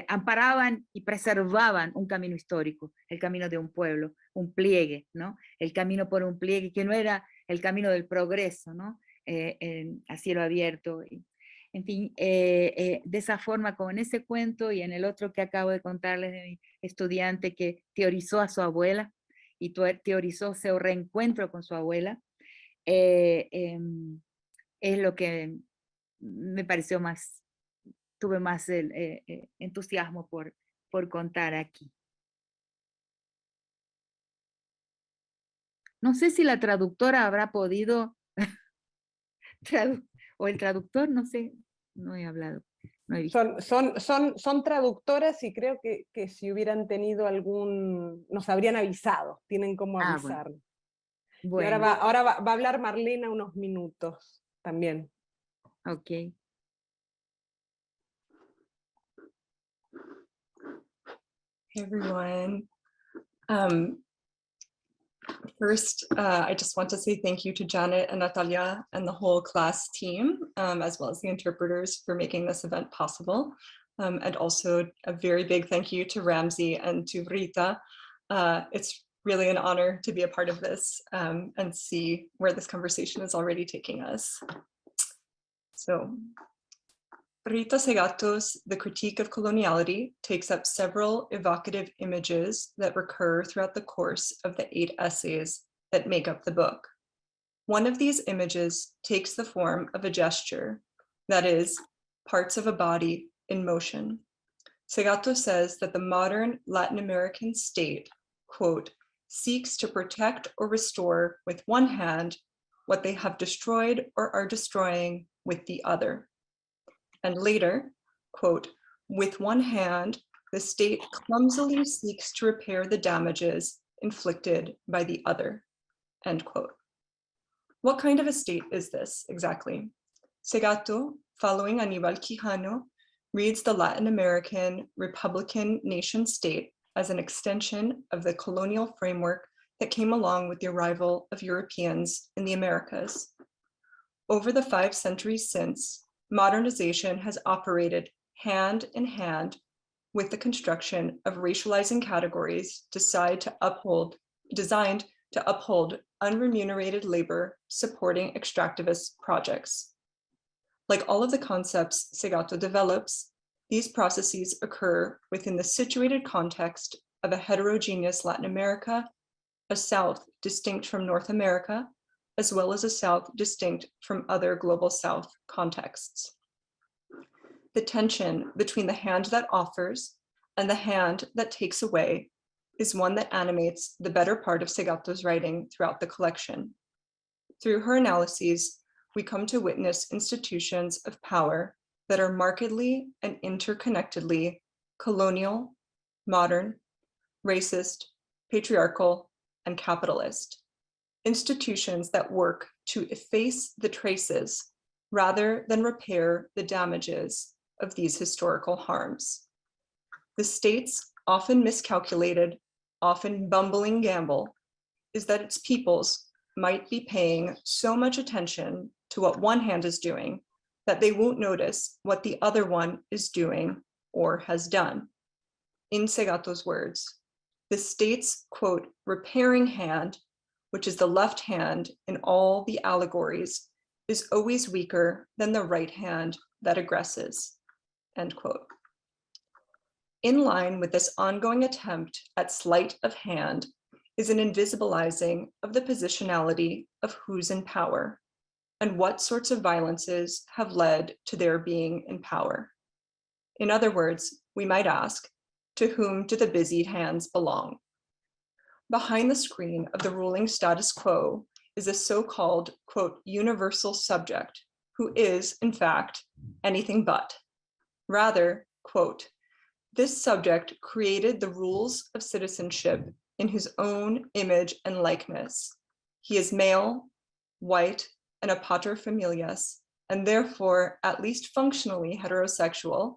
amparaban y preservaban un camino histórico, el camino de un pueblo, un pliegue, ¿no? El camino por un pliegue que no era el camino del progreso, ¿no? A cielo abierto. En fin, de esa forma, como en ese cuento y en el otro que acabo de contarles de mi estudiante que teorizó a su abuela y teorizó su reencuentro con su abuela, es lo que me pareció tuve más entusiasmo por contar aquí. No sé si la traductora habrá podido, o el traductor, no sé, no he hablado. No he visto. Son traductoras y creo que si hubieran tenido nos habrían avisado, tienen como avisar. Bueno. Y Bueno, ahora va a hablar Marlena unos minutos también. ok. Hey everyone. First, I just want to say thank you to Janet and Natalia and the whole class team, as well as the interpreters for making this event possible. And also a very big thank you to Ramsey and to Rita. It's really an honor to be a part of this and see where this conversation is already taking us. So, Rita Segato's The Critique of Coloniality takes up several evocative images that recur throughout the course of the 8 essays that make up the book. One of these images takes the form of a gesture, that is, parts of a body in motion. Segato says that the modern Latin American state, quote, seeks to protect or restore with one hand what they have destroyed or are destroying with the other. And later, quote, with one hand, the state clumsily seeks to repair the damages inflicted by the other, end quote. What kind of a state is this exactly? Segato, following Aníbal Quijano, reads the Latin American Republican nation state as an extension of the colonial framework that came along with the arrival of Europeans in the Americas. Over the 5 centuries since, modernization has operated hand in hand with the construction of racializing categories designed to uphold unremunerated labor supporting extractivist projects. Like all of the concepts Segato develops, these processes occur within the situated context of a heterogeneous Latin America, a South distinct from North America, as well as a South distinct from other global South contexts. The tension between the hand that offers and the hand that takes away is one that animates the better part of Segato's writing throughout the collection. Through her analyses, we come to witness institutions of power that are markedly and interconnectedly colonial, modern, racist, patriarchal, and capitalist. Institutions that work to efface the traces rather than repair the damages of these historical harms. The state's often miscalculated, often bumbling gamble is that its peoples might be paying so much attention to what one hand is doing that they won't notice what the other one is doing or has done. In Segato's words, the state's, quote, repairing hand, which is the left hand in all the allegories, is always weaker than the right hand that aggresses, end quote. In line with this ongoing attempt at sleight of hand is an invisibilizing of the positionality of who's in power and what sorts of violences have led to their being in power. In other words, we might ask, to whom do the busied hands belong? Behind the screen of the ruling status quo is a so-called, quote, universal subject who is, in fact, anything but. Rather, quote, this subject created the rules of citizenship in his own image and likeness. He is male, white, and a paterfamilias, and therefore at least functionally heterosexual,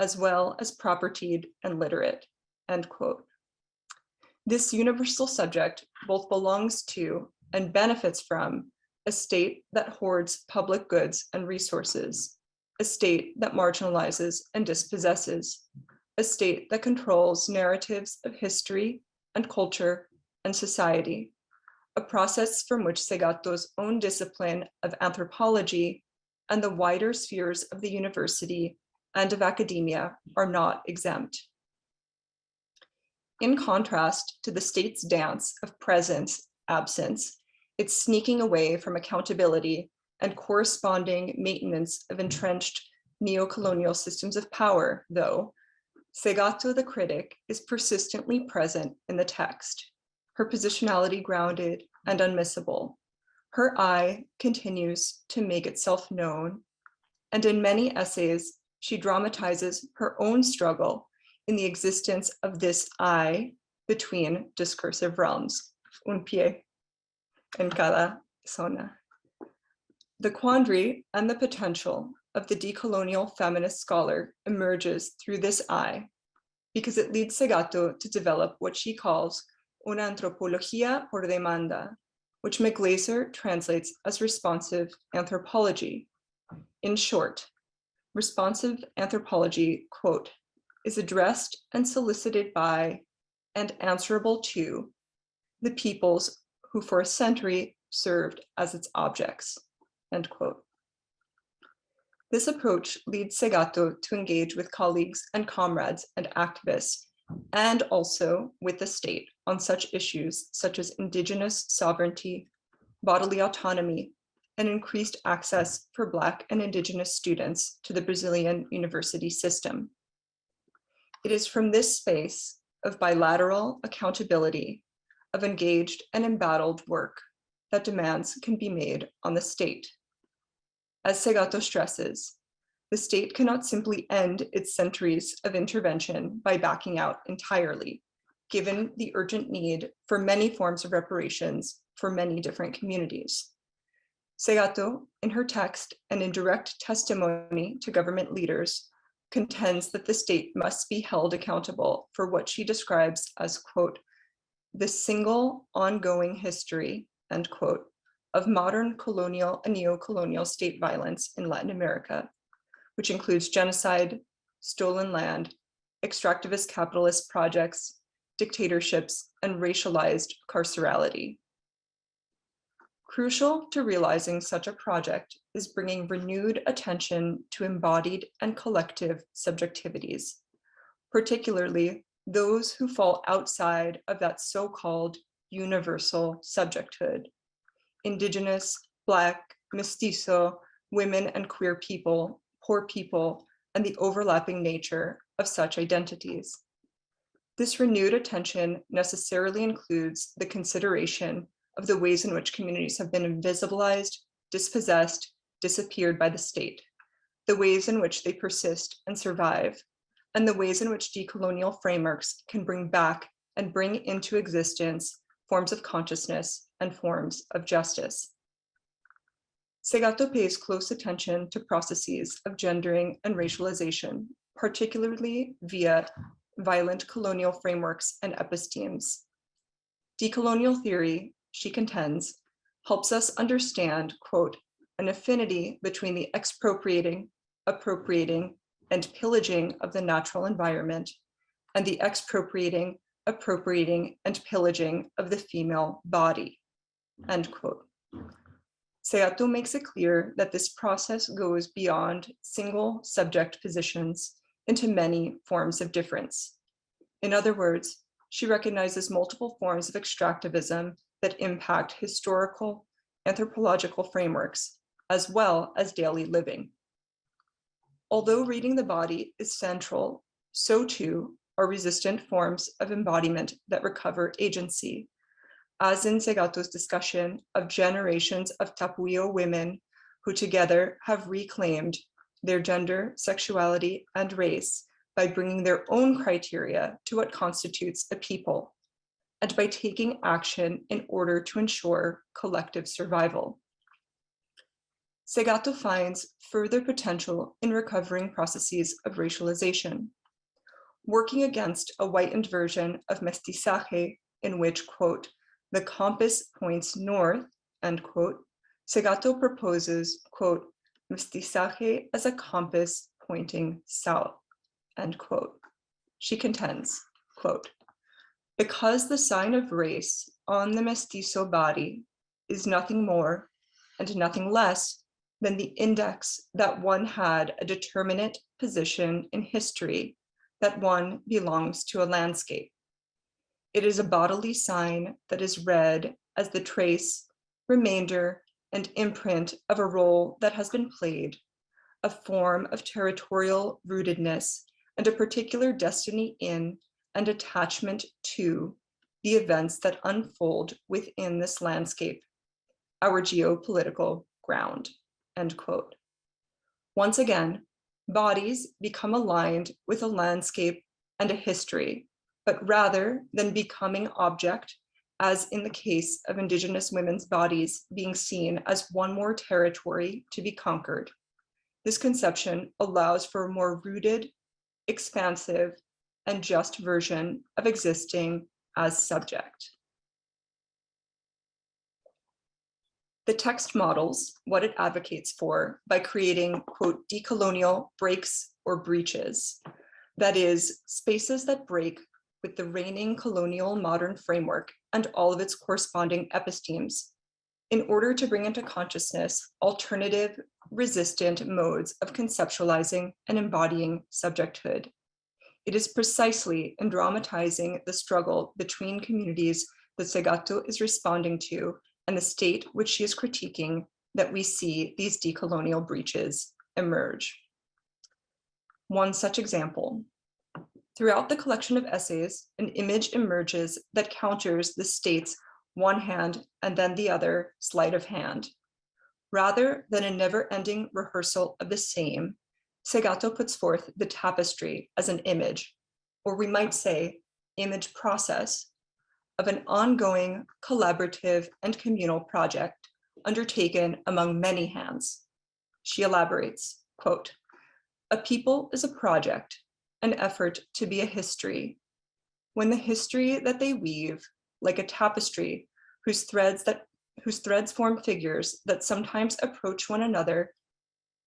as well as propertied and literate, end quote. This universal subject both belongs to and benefits from a state that hoards public goods and resources, a state that marginalizes and dispossesses, a state that controls narratives of history and culture and society, a process from which Segato's own discipline of anthropology and the wider spheres of the university and of academia are not exempt. In contrast to the state's dance of presence, absence, its sneaking away from accountability and corresponding maintenance of entrenched neo-colonial systems of power, though, Segato the critic is persistently present in the text, her positionality grounded and unmissable. Her eye continues to make itself known, and in many essays, she dramatizes her own struggle in the existence of this I between discursive realms, un pie. en cada zona. The quandary and the potential of the decolonial feminist scholar emerges through this eye, because it leads Segato to develop what she calls una antropología por demanda, which McGlaser translates as responsive anthropology. In short, responsive anthropology, quote, is addressed and solicited by and answerable to the peoples who for a century served as its objects, end quote. This approach leads Segato to engage with colleagues and comrades and activists, and also with the state on such issues such as indigenous sovereignty, bodily autonomy, and increased access for Black and Indigenous students to the Brazilian university system. It is from this space of bilateral accountability, of engaged and embattled work, that demands can be made on the state. As Segato stresses, the state cannot simply end its centuries of intervention by backing out entirely, given the urgent need for many forms of reparations for many different communities. Segato, in her text and in direct testimony to government leaders, contends that the state must be held accountable for what she describes as, quote, the single ongoing history, end quote, of modern colonial and neo-colonial state violence in Latin America, which includes genocide, stolen land, extractivist capitalist projects, dictatorships, and racialized carcerality. Crucial to realizing such a project is bringing renewed attention to embodied and collective subjectivities, particularly those who fall outside of that so-called universal subjecthood: Indigenous, Black, Mestizo, women and queer people, poor people, and the overlapping nature of such identities. This renewed attention necessarily includes the consideration of the ways in which communities have been invisibilized, dispossessed, disappeared by the state, the ways in which they persist and survive, and the ways in which decolonial frameworks can bring back and bring into existence forms of consciousness and forms of justice. Segato pays close attention to processes of gendering and racialization, particularly via violent colonial frameworks and epistemes. Decolonial theory, she contends, helps us understand, quote, an affinity between the expropriating, appropriating, and pillaging of the natural environment and the expropriating, appropriating, and pillaging of the female body, end quote. Segato makes it clear that this process goes beyond single subject positions into many forms of difference. In other words, she recognizes multiple forms of extractivism that impact historical, anthropological frameworks, as well as daily living. Although reading the body is central, so too are resistant forms of embodiment that recover agency, as in Segato's discussion of generations of Tapuio women who together have reclaimed their gender, sexuality, and race by bringing their own criteria to what constitutes a people, and by taking action in order to ensure collective survival. Segato finds further potential in recovering processes of racialization, working against a whitened version of mestizaje in which, quote, the compass points north, end quote. Segato proposes, quote, mestizaje as a compass pointing south, end quote. She contends, quote, because the sign of race on the mestizo body is nothing more and nothing less than the index that one had a determinate position in history, that one belongs to a landscape. It is a bodily sign that is read as the trace, remainder, and imprint of a role that has been played, a form of territorial rootedness, and a particular destiny in and attachment to the events that unfold within this landscape, our geopolitical ground, end quote. Once again, bodies become aligned with a landscape and a history, but rather than becoming object, as in the case of Indigenous women's bodies being seen as one more territory to be conquered. This conception allows for a more rooted, expansive, and just version of existing as subject. The text models what it advocates for by creating, quote, decolonial breaks or breaches, that is, spaces that break with the reigning colonial modern framework and all of its corresponding epistemes, in order to bring into consciousness alternative, resistant modes of conceptualizing and embodying subjecthood. It is precisely in dramatizing the struggle between communities that Segato is responding to and the state which she is critiquing that we see these decolonial breaches emerge. One such example. Throughout the collection of essays, an image emerges that counters the state's one hand and then the other sleight of hand. Rather than a never-ending rehearsal of the same, Segato puts forth the tapestry as an image, or we might say image process, of an ongoing collaborative and communal project undertaken among many hands. She elaborates, quote, "A people is a project, an effort to be a history. When the history that they weave, like a tapestry whose threads form figures that sometimes approach one another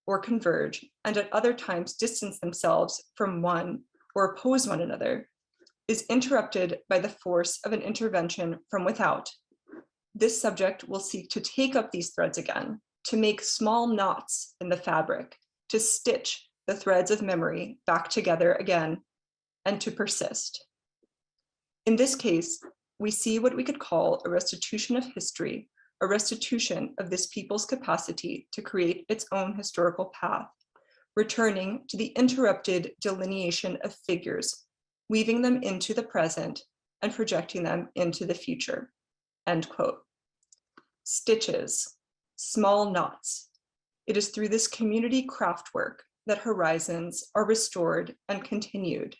or converge, and at other times distance themselves from one or oppose one another, is interrupted by the force of an intervention from without. This subject will seek to take up these threads again, to make small knots in the fabric, to stitch the threads of memory back together again, and to persist. In this case, we see what we could call a restitution of history, a restitution of this people's capacity to create its own historical path, returning to the interrupted delineation of figures, weaving them into the present and projecting them into the future," end quote. Stitches, small knots. It is through this community craftwork that horizons are restored and continued.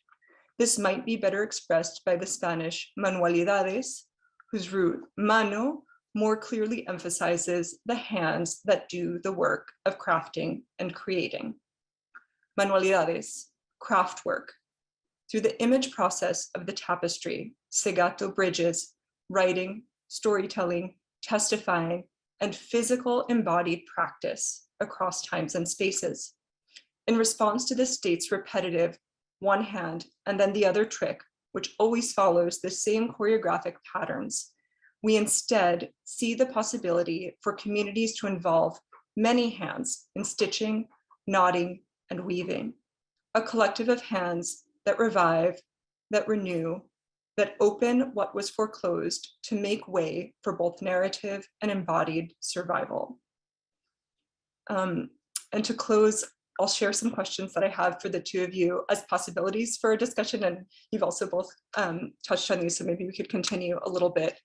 This might be better expressed by the Spanish manualidades, whose root mano more clearly emphasizes the hands that do the work of crafting and creating. Manualidades, craftwork. Through the image process of the tapestry, Segato bridges writing, storytelling, testifying, and physical embodied practice across times and spaces. In response to the state's repetitive one hand and then the other trick, which always follows the same choreographic patterns, we instead see the possibility for communities to involve many hands in stitching, knotting, and weaving, a collective of hands that revive, that renew, that open what was foreclosed to make way for both narrative and embodied survival. And to close, I'll share some questions that I have for the two of you as possibilities for a discussion, and you've also both touched on these, so maybe we could continue a little bit.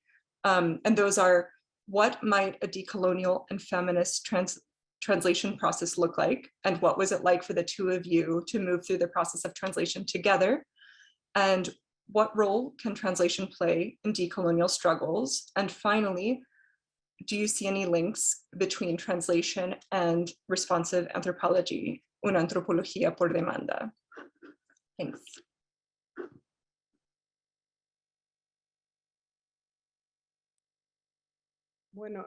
And those are, what might a decolonial and feminist translation process look like? And what was it like for the two of you to move through the process of translation together? And what role can translation play in decolonial struggles? And finally, do you see any links between translation and responsive anthropology, una antropología por demanda? Thanks. Bueno,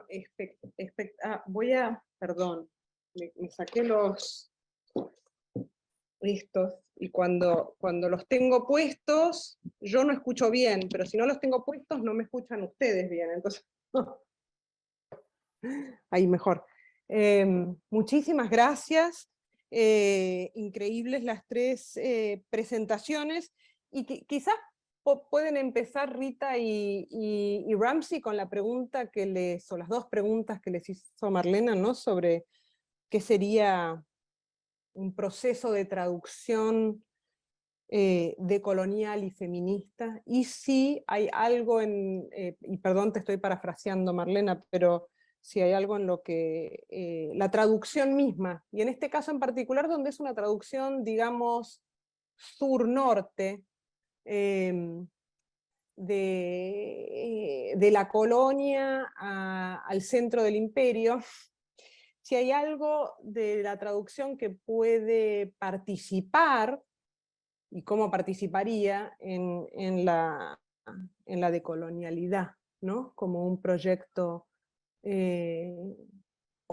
perdón, me saqué estos, y cuando los tengo puestos, yo no escucho bien, pero si no los tengo puestos, no me escuchan ustedes bien, entonces, ahí mejor. Muchísimas gracias, increíbles las tres presentaciones, y quizás pueden empezar Rita y Ramsey con la pregunta o las dos preguntas que les hizo Marlena, ¿no? Sobre qué sería un proceso de traducción decolonial y feminista, y si hay algo y perdón, te estoy parafraseando, Marlena, pero si hay algo en lo que la traducción misma, y en este caso en particular donde es una traducción, digamos, sur-norte, de la colonia al centro del imperio, si hay algo de la traducción que puede participar, y cómo participaría en la decolonialidad, ¿no? Como un proyecto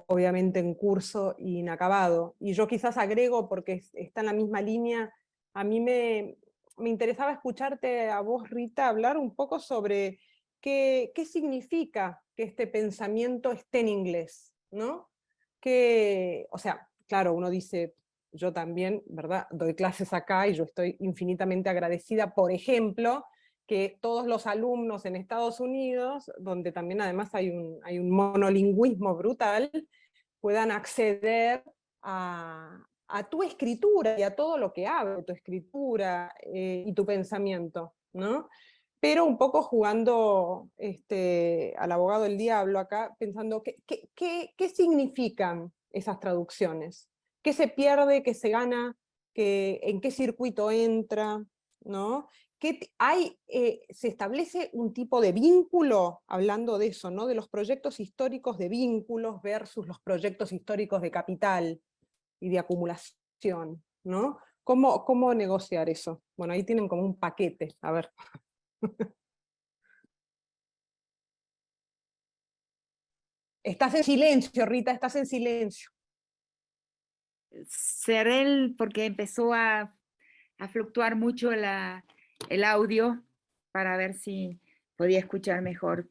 obviamente en curso e inacabado. Y yo quizás agrego, porque está en la misma línea, a mí me interesaba escucharte a vos, Rita, hablar un poco sobre qué significa que este pensamiento esté en inglés, ¿no? Que, o sea, claro, uno dice, yo también, ¿verdad? Doy clases acá y yo estoy infinitamente agradecida, por ejemplo, que todos los alumnos en Estados Unidos, donde también además hay un monolingüismo brutal, puedan acceder a tu escritura y a todo lo que habla tu escritura y tu pensamiento, ¿no? Pero un poco jugando al abogado del diablo acá, pensando qué significan esas traducciones, qué se pierde, qué se gana, en qué circuito entra, ¿no? Se establece un tipo de vínculo, hablando de eso, ¿no? De los proyectos históricos de vínculos versus los proyectos históricos de capital y de acumulación, ¿no? ¿Cómo negociar eso? Bueno, ahí tienen como un paquete, a ver. Estás en silencio, Rita, estás en silencio. Cerré porque empezó a fluctuar mucho el audio para ver si podía escuchar mejor.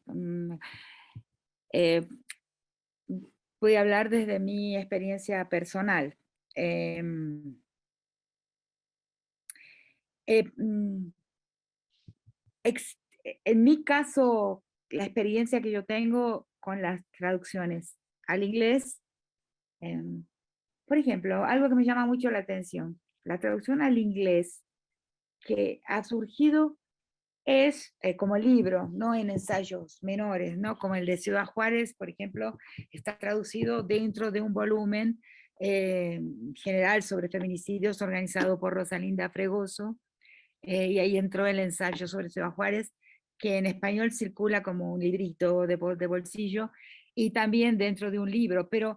Voy a hablar desde mi experiencia personal. En mi caso, la experiencia que yo tengo con las traducciones al inglés, por ejemplo, algo que me llama mucho la atención, la traducción al inglés que ha surgido es como libro, no en ensayos menores, ¿no? Como el de Ciudad Juárez, por ejemplo, está traducido dentro de un volumen general sobre feminicidios organizado por Rosalinda Fregoso, y ahí entró el ensayo sobre Ciudad Juárez, que en español circula como un librito de bolsillo, y también dentro de un libro, pero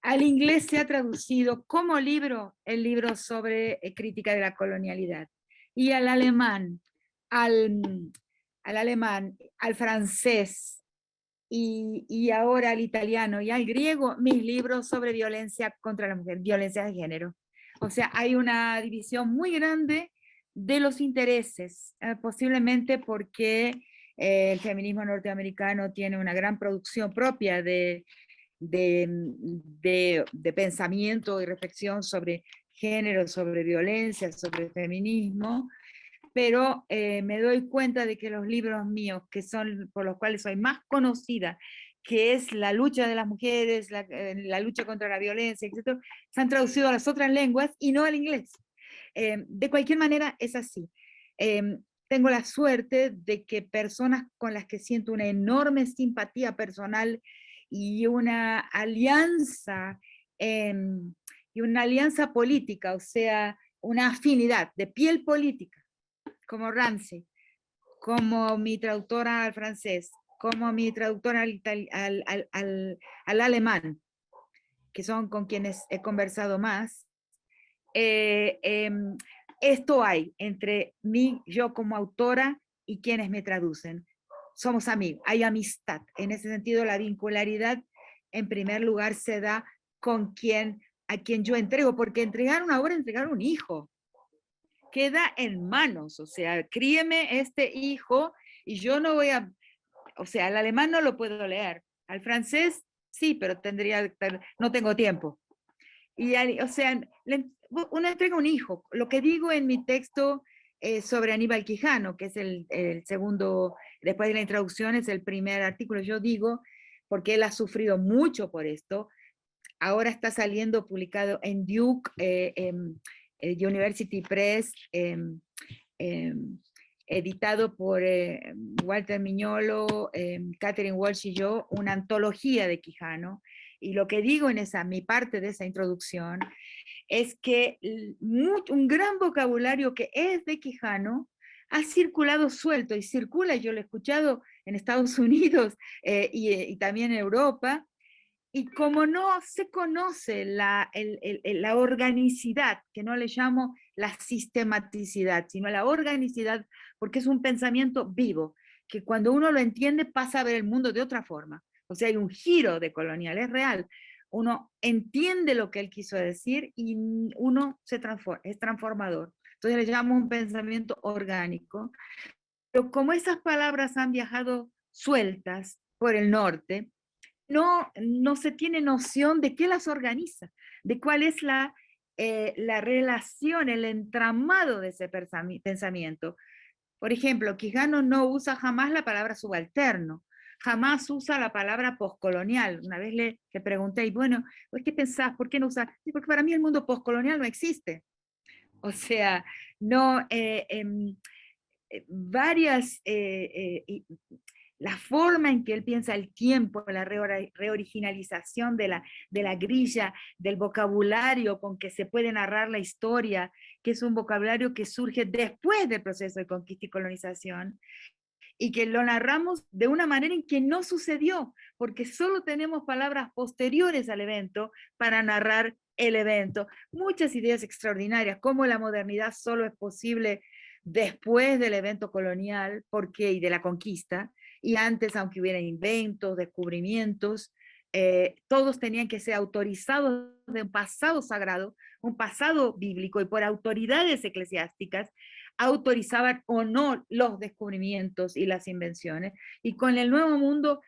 al inglés se ha traducido como libro el libro sobre crítica de la colonialidad, y al alemán, al alemán, al francés, y ahora al italiano y al griego, mis libros sobre violencia contra la mujer, violencia de género. O sea, hay una división muy grande de los intereses, posiblemente porque el feminismo norteamericano tiene una gran producción propia de pensamiento y reflexión sobre género, sobre violencia, sobre feminismo, pero me doy cuenta de que los libros míos, que son por los cuales soy más conocida, que es la lucha de las mujeres, la lucha contra la violencia, etc., se han traducido a las otras lenguas y no al inglés. De cualquier manera, es así. Tengo la suerte de que personas con las que siento una enorme simpatía personal y una alianza, y una alianza política, o sea, una afinidad de piel política, como Ramsey, como mi traductora al francés, como mi traductora al alemán, que son con quienes he conversado más. Esto hay entre mí, yo como autora, y quienes me traducen. Somos amigos, hay amistad. En ese sentido, la vincularidad, en primer lugar, se da con a quien yo entrego, porque entregar una obra, entregar un hijo, queda en manos, o sea, críeme este hijo y yo no voy a, o sea, al alemán no lo puedo leer, al francés sí, pero no tengo tiempo. Y, o sea, uno entrega un hijo. Lo que digo en mi texto sobre Aníbal Quijano, que es el segundo, después de la introducción, es el primer artículo, yo digo, porque él ha sufrido mucho por esto. Ahora está saliendo publicado en Duke, University Press, editado por Walter Miñolo, Catherine Walsh y yo, una antología de Quijano. Y lo que digo en mi parte de esa introducción es que un gran vocabulario que es de Quijano ha circulado suelto y circula, yo lo he escuchado en Estados Unidos y también en Europa, y como no se conoce la organicidad, que no le llamo la sistematicidad, sino la organicidad, porque es un pensamiento vivo, que cuando uno lo entiende pasa a ver el mundo de otra forma. O sea, hay un giro de colonial, es real. Uno entiende lo que él quiso decir y uno se transforma, es transformador. Entonces le llamo un pensamiento orgánico. Pero como esas palabras han viajado sueltas por el norte, no se tiene noción de qué las organiza, de cuál es la relación, el entramado de ese pensamiento. Por ejemplo, Quijano no usa jamás la palabra subalterno, jamás usa la palabra postcolonial. Una vez le pregunté, y bueno, ¿qué pensás? ¿Por qué no usas? Porque para mí el mundo postcolonial no existe. O sea, no, varias la forma en que él piensa el tiempo, la reoriginalización de la grilla, del vocabulario con que se puede narrar la historia, que es un vocabulario que surge después del proceso de conquista y colonización, y que lo narramos de una manera en que no sucedió, porque solo tenemos palabras posteriores al evento para narrar el evento. Muchas ideas extraordinarias, como la modernidad solo es posible después del evento colonial, porque y de la conquista, y antes, aunque hubiera inventos, descubrimientos, todos tenían que ser autorizados de un pasado sagrado, un pasado bíblico, y por autoridades eclesiásticas autorizaban o no los descubrimientos y las invenciones. Y con el Nuevo Mundo,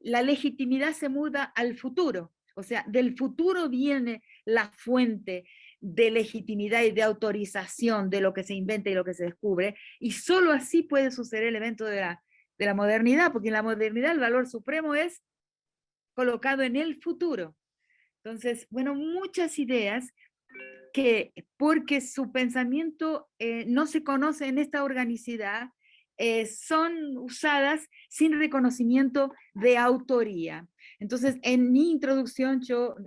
la legitimidad se muda al futuro. O sea, del futuro viene la fuente de legitimidad y de autorización de lo que se inventa y lo que se descubre, y solo así puede suceder el evento de la modernidad, porque en la modernidad el valor supremo es colocado en el futuro. Entonces, bueno, muchas ideas que porque su pensamiento no se conoce en esta organicidad, son usadas sin reconocimiento de autoría. Entonces, en mi introducción,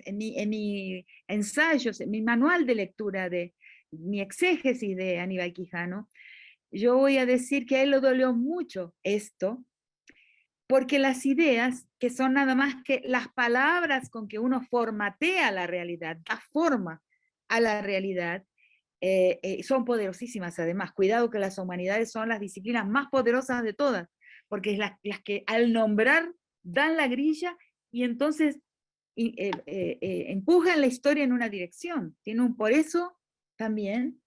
en mi ensayos, en mi manual de lectura de mi exégesis de Aníbal Quijano, yo voy a decir que a él le dolió mucho esto, porque las ideas, que son nada más que las palabras con que uno formatea la realidad, da forma a la realidad, son poderosísimas además. Cuidado que las humanidades son las disciplinas más poderosas de todas, porque es las que al nombrar dan la grilla y entonces empujan la historia en una dirección. Por eso también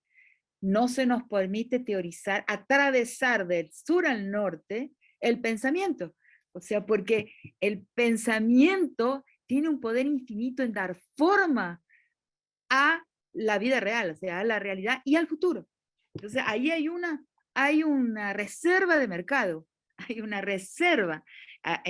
no se nos permite teorizar, atravesar del sur al norte el pensamiento. O sea, porque el pensamiento tiene un poder infinito en dar forma a la vida real, o sea, a la realidad y al futuro. Entonces, ahí hay una reserva de mercado, hay una reserva.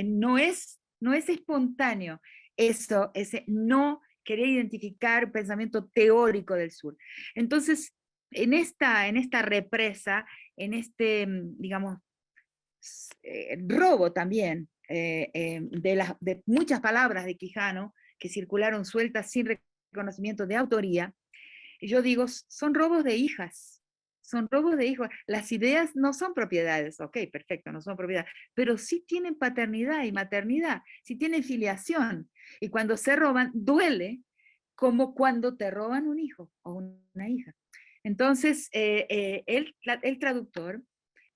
No es espontáneo eso, ese no querer identificar pensamiento teórico del sur. Entonces, en esta represa, en este, digamos, robo también de muchas palabras de Quijano que circularon sueltas sin reconocimiento de autoría, yo digo, son robos de hijas, son robos de hijos. Las ideas no son propiedades, ok, perfecto, no son propiedades, pero sí tienen paternidad y maternidad, sí tienen filiación. Y cuando se roban, duele como cuando te roban un hijo o una hija. Entonces, el traductor,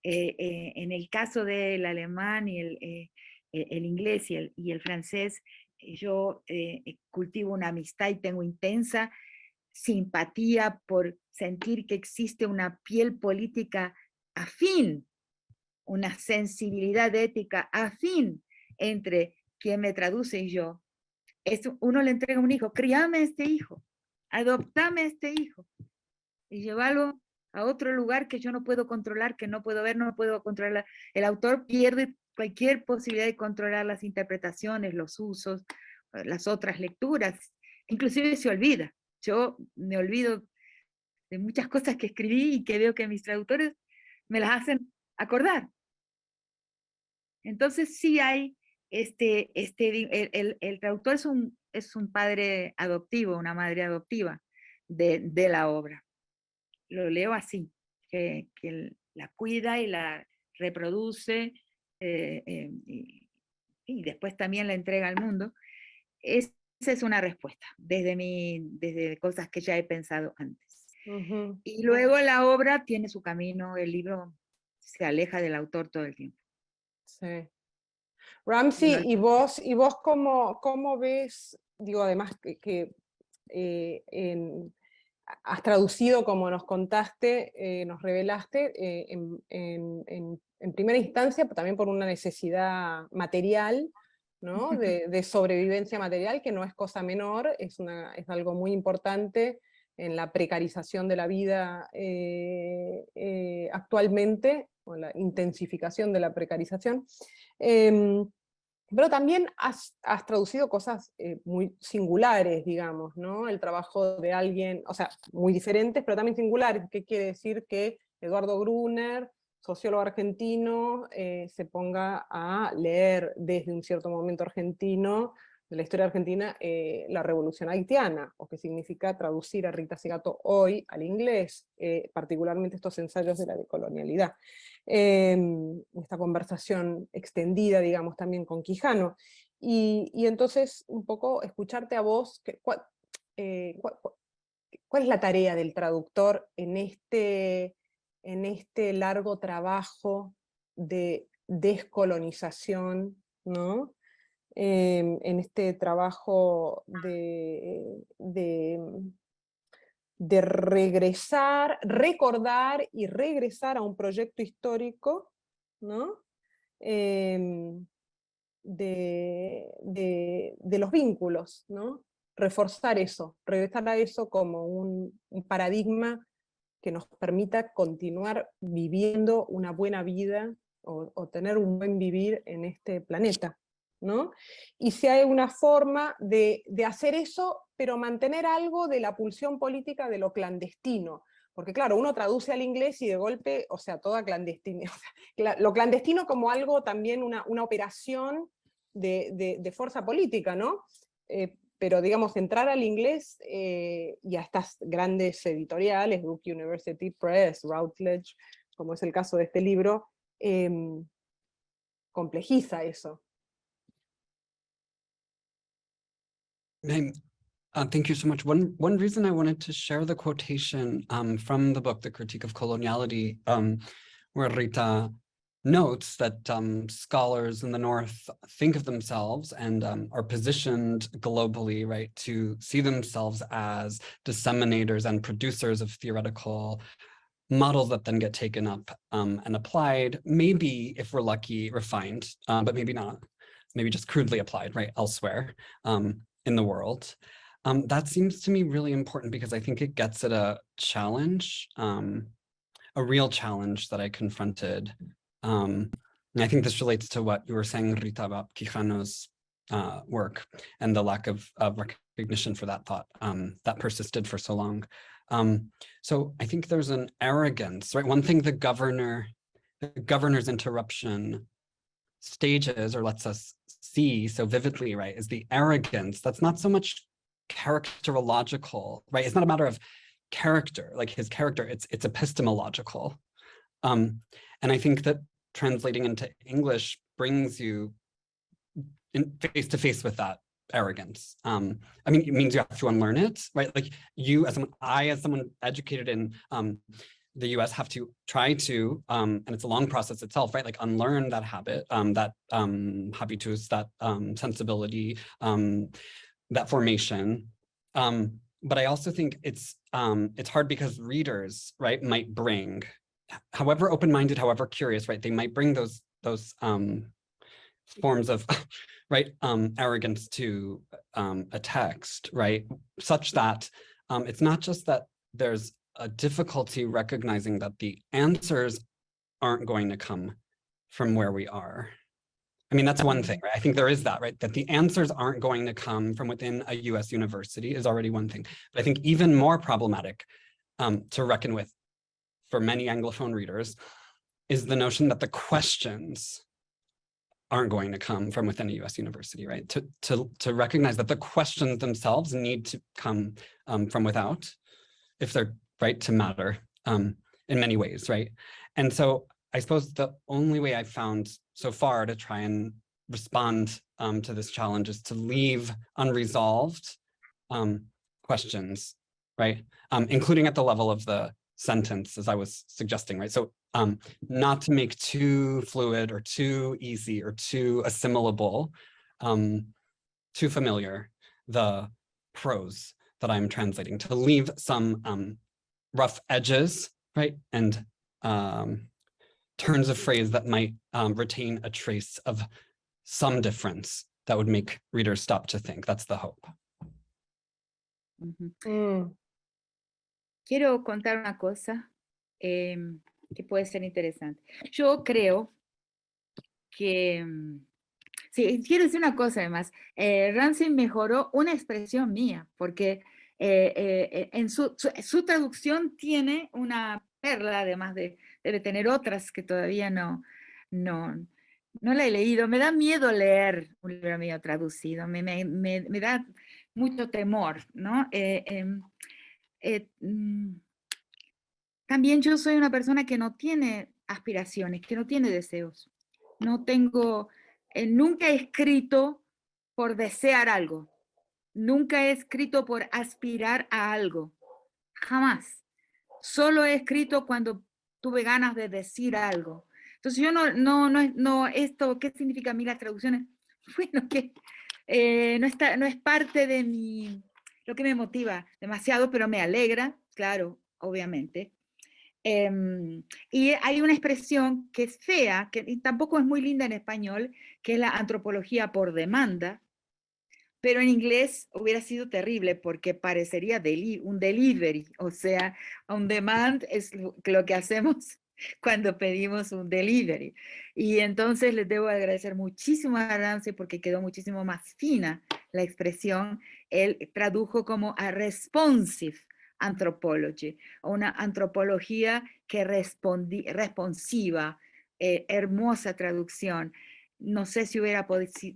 en el caso del alemán y el inglés y el francés, yo cultivo una amistad y tengo intensa simpatía por sentir que existe una piel política afín, una sensibilidad ética afín entre quien me traduce y yo. Uno le entrega un hijo, críame este hijo, adoptame este hijo, y llevarlo a otro lugar que yo no puedo controlar, que no puedo ver, no puedo controlar. El autor pierde cualquier posibilidad de controlar las interpretaciones, los usos, las otras lecturas, inclusive se olvida. Yo me olvido de muchas cosas que escribí y que veo que mis traductores me las hacen acordar. Entonces sí hay, el traductor es un padre adoptivo, una madre adoptiva de la obra. Lo leo así, que cuida y la reproduce y después también la entrega al mundo. Esa es una respuesta desde cosas que ya he pensado antes. Y luego la obra tiene su camino, el libro se aleja del autor todo el tiempo. Sí. Ramsey, ¿y vos cómo ves, digo, además que has traducido, como nos contaste, nos revelaste, en primera instancia, pero también por una necesidad material, ¿no? de sobrevivencia material, que no es cosa menor, es algo muy importante en la precarización de la vida actualmente, o la intensificación de la precarización. Pero también has traducido cosas muy singulares, digamos, ¿no? El trabajo de alguien, o sea, muy diferentes, pero también singulares. ¿Qué quiere decir que Eduardo Gruner, sociólogo argentino, se ponga a leer desde un cierto momento argentino, de la historia argentina, la Revolución Haitiana, o qué significa traducir a Rita Segato hoy al inglés, particularmente estos ensayos de la decolonialidad? Esta conversación extendida, digamos, también con Quijano. Y entonces, un poco, escucharte a vos, ¿cuál es la tarea del traductor en este largo trabajo de descolonización, ¿no? En este trabajo de regresar, recordar y regresar a un proyecto histórico, ¿no? De los vínculos, ¿no? Reforzar eso, regresar a eso como un paradigma que nos permita continuar viviendo una buena vida o tener un buen vivir en este planeta, ¿no? Y si hay una forma de hacer eso, pero mantener algo de la pulsión política de lo clandestino, porque claro, uno traduce al inglés y de golpe, o sea, toda clandestina, o sea, lo clandestino como algo también, una operación de fuerza política, ¿no? Pero digamos, entrar al inglés y a estas grandes editoriales, Duke University Press, Routledge, como es el caso de este libro, complejiza eso. Thank you so much. One reason I wanted to share the quotation from the book, The Critique of Coloniality, where Rita notes that scholars in the North think of themselves and are positioned globally, right, to see themselves as disseminators and producers of theoretical models that then get taken up and applied, maybe, if we're lucky, refined, but maybe not, maybe just crudely applied, right, elsewhere in the world. That seems to me really important because I think it gets at a challenge, a real challenge that I confronted. And I think this relates to what you were saying, Rita, about Quijano's work and the lack of recognition for that thought that persisted for so long. So I think there's an arrogance, right? One thing the governor's interruption stages or lets us see so vividly, right, is the arrogance that's not so much characterological, right? It's not a matter of character, like his character, it's epistemological. And I think that translating into English brings you face to face with that arrogance. I mean, it means you have to unlearn it, right? Like you as someone, I as someone educated in the US have to try to, and it's a long process itself, right? Like unlearn that habit, that habitus, that sensibility, that formation. But I also think it's hard because readers, right, might bring, however open-minded, however curious, right, they might bring those forms of, right, arrogance to a text, right, such that it's not just that there's a difficulty recognizing that the answers aren't going to come from where we are. I mean, that's one thing, right? I think there is that, right? That the answers aren't going to come from within a US university is already one thing. But I think even more problematic to reckon with for many Anglophone readers is the notion that the questions aren't going to come from within a US university, right? To recognize that the questions themselves need to come from without if they're, right, to matter in many ways, right? And so I suppose the only way I've found so far to try and respond to this challenge is to leave unresolved questions, right? Including at the level of the sentence, as I was suggesting, right? So not to make too fluid or too easy or too assimilable, too familiar, the prose that I'm translating, to leave some rough edges, right? And turns of phrase that might retain a trace of some difference that would make readers stop to think. That's the hope. Quiero contar una cosa que puede ser interesante. Yo creo que, sí, quiero decir una cosa además, Ramsey mejoró una expresión mía, porque en su traducción tiene una perla, además debe tener otras que todavía no la he leído. Me da miedo leer un libro mío traducido, me da mucho temor, ¿no? También yo soy una persona que no tiene aspiraciones, que no tiene deseos. No tengo, nunca he escrito por desear algo. Nunca he escrito por aspirar a algo. Jamás. Solo he escrito cuando tuve ganas de decir algo. Entonces yo no, esto, ¿qué significa a mí las traducciones? Bueno, que no es parte de lo que me motiva demasiado, pero me alegra, claro, obviamente. Y hay una expresión que es fea, que tampoco es muy linda en español, que es la antropología por demanda, pero en inglés hubiera sido terrible porque parecería un delivery, o sea, on demand es lo que hacemos cuando pedimos un delivery. Y entonces les debo agradecer muchísimo a Ramsey porque quedó muchísimo más fina la expresión. Él tradujo como a responsive anthropology, una antropología que responsiva, hermosa traducción. No sé si hubiera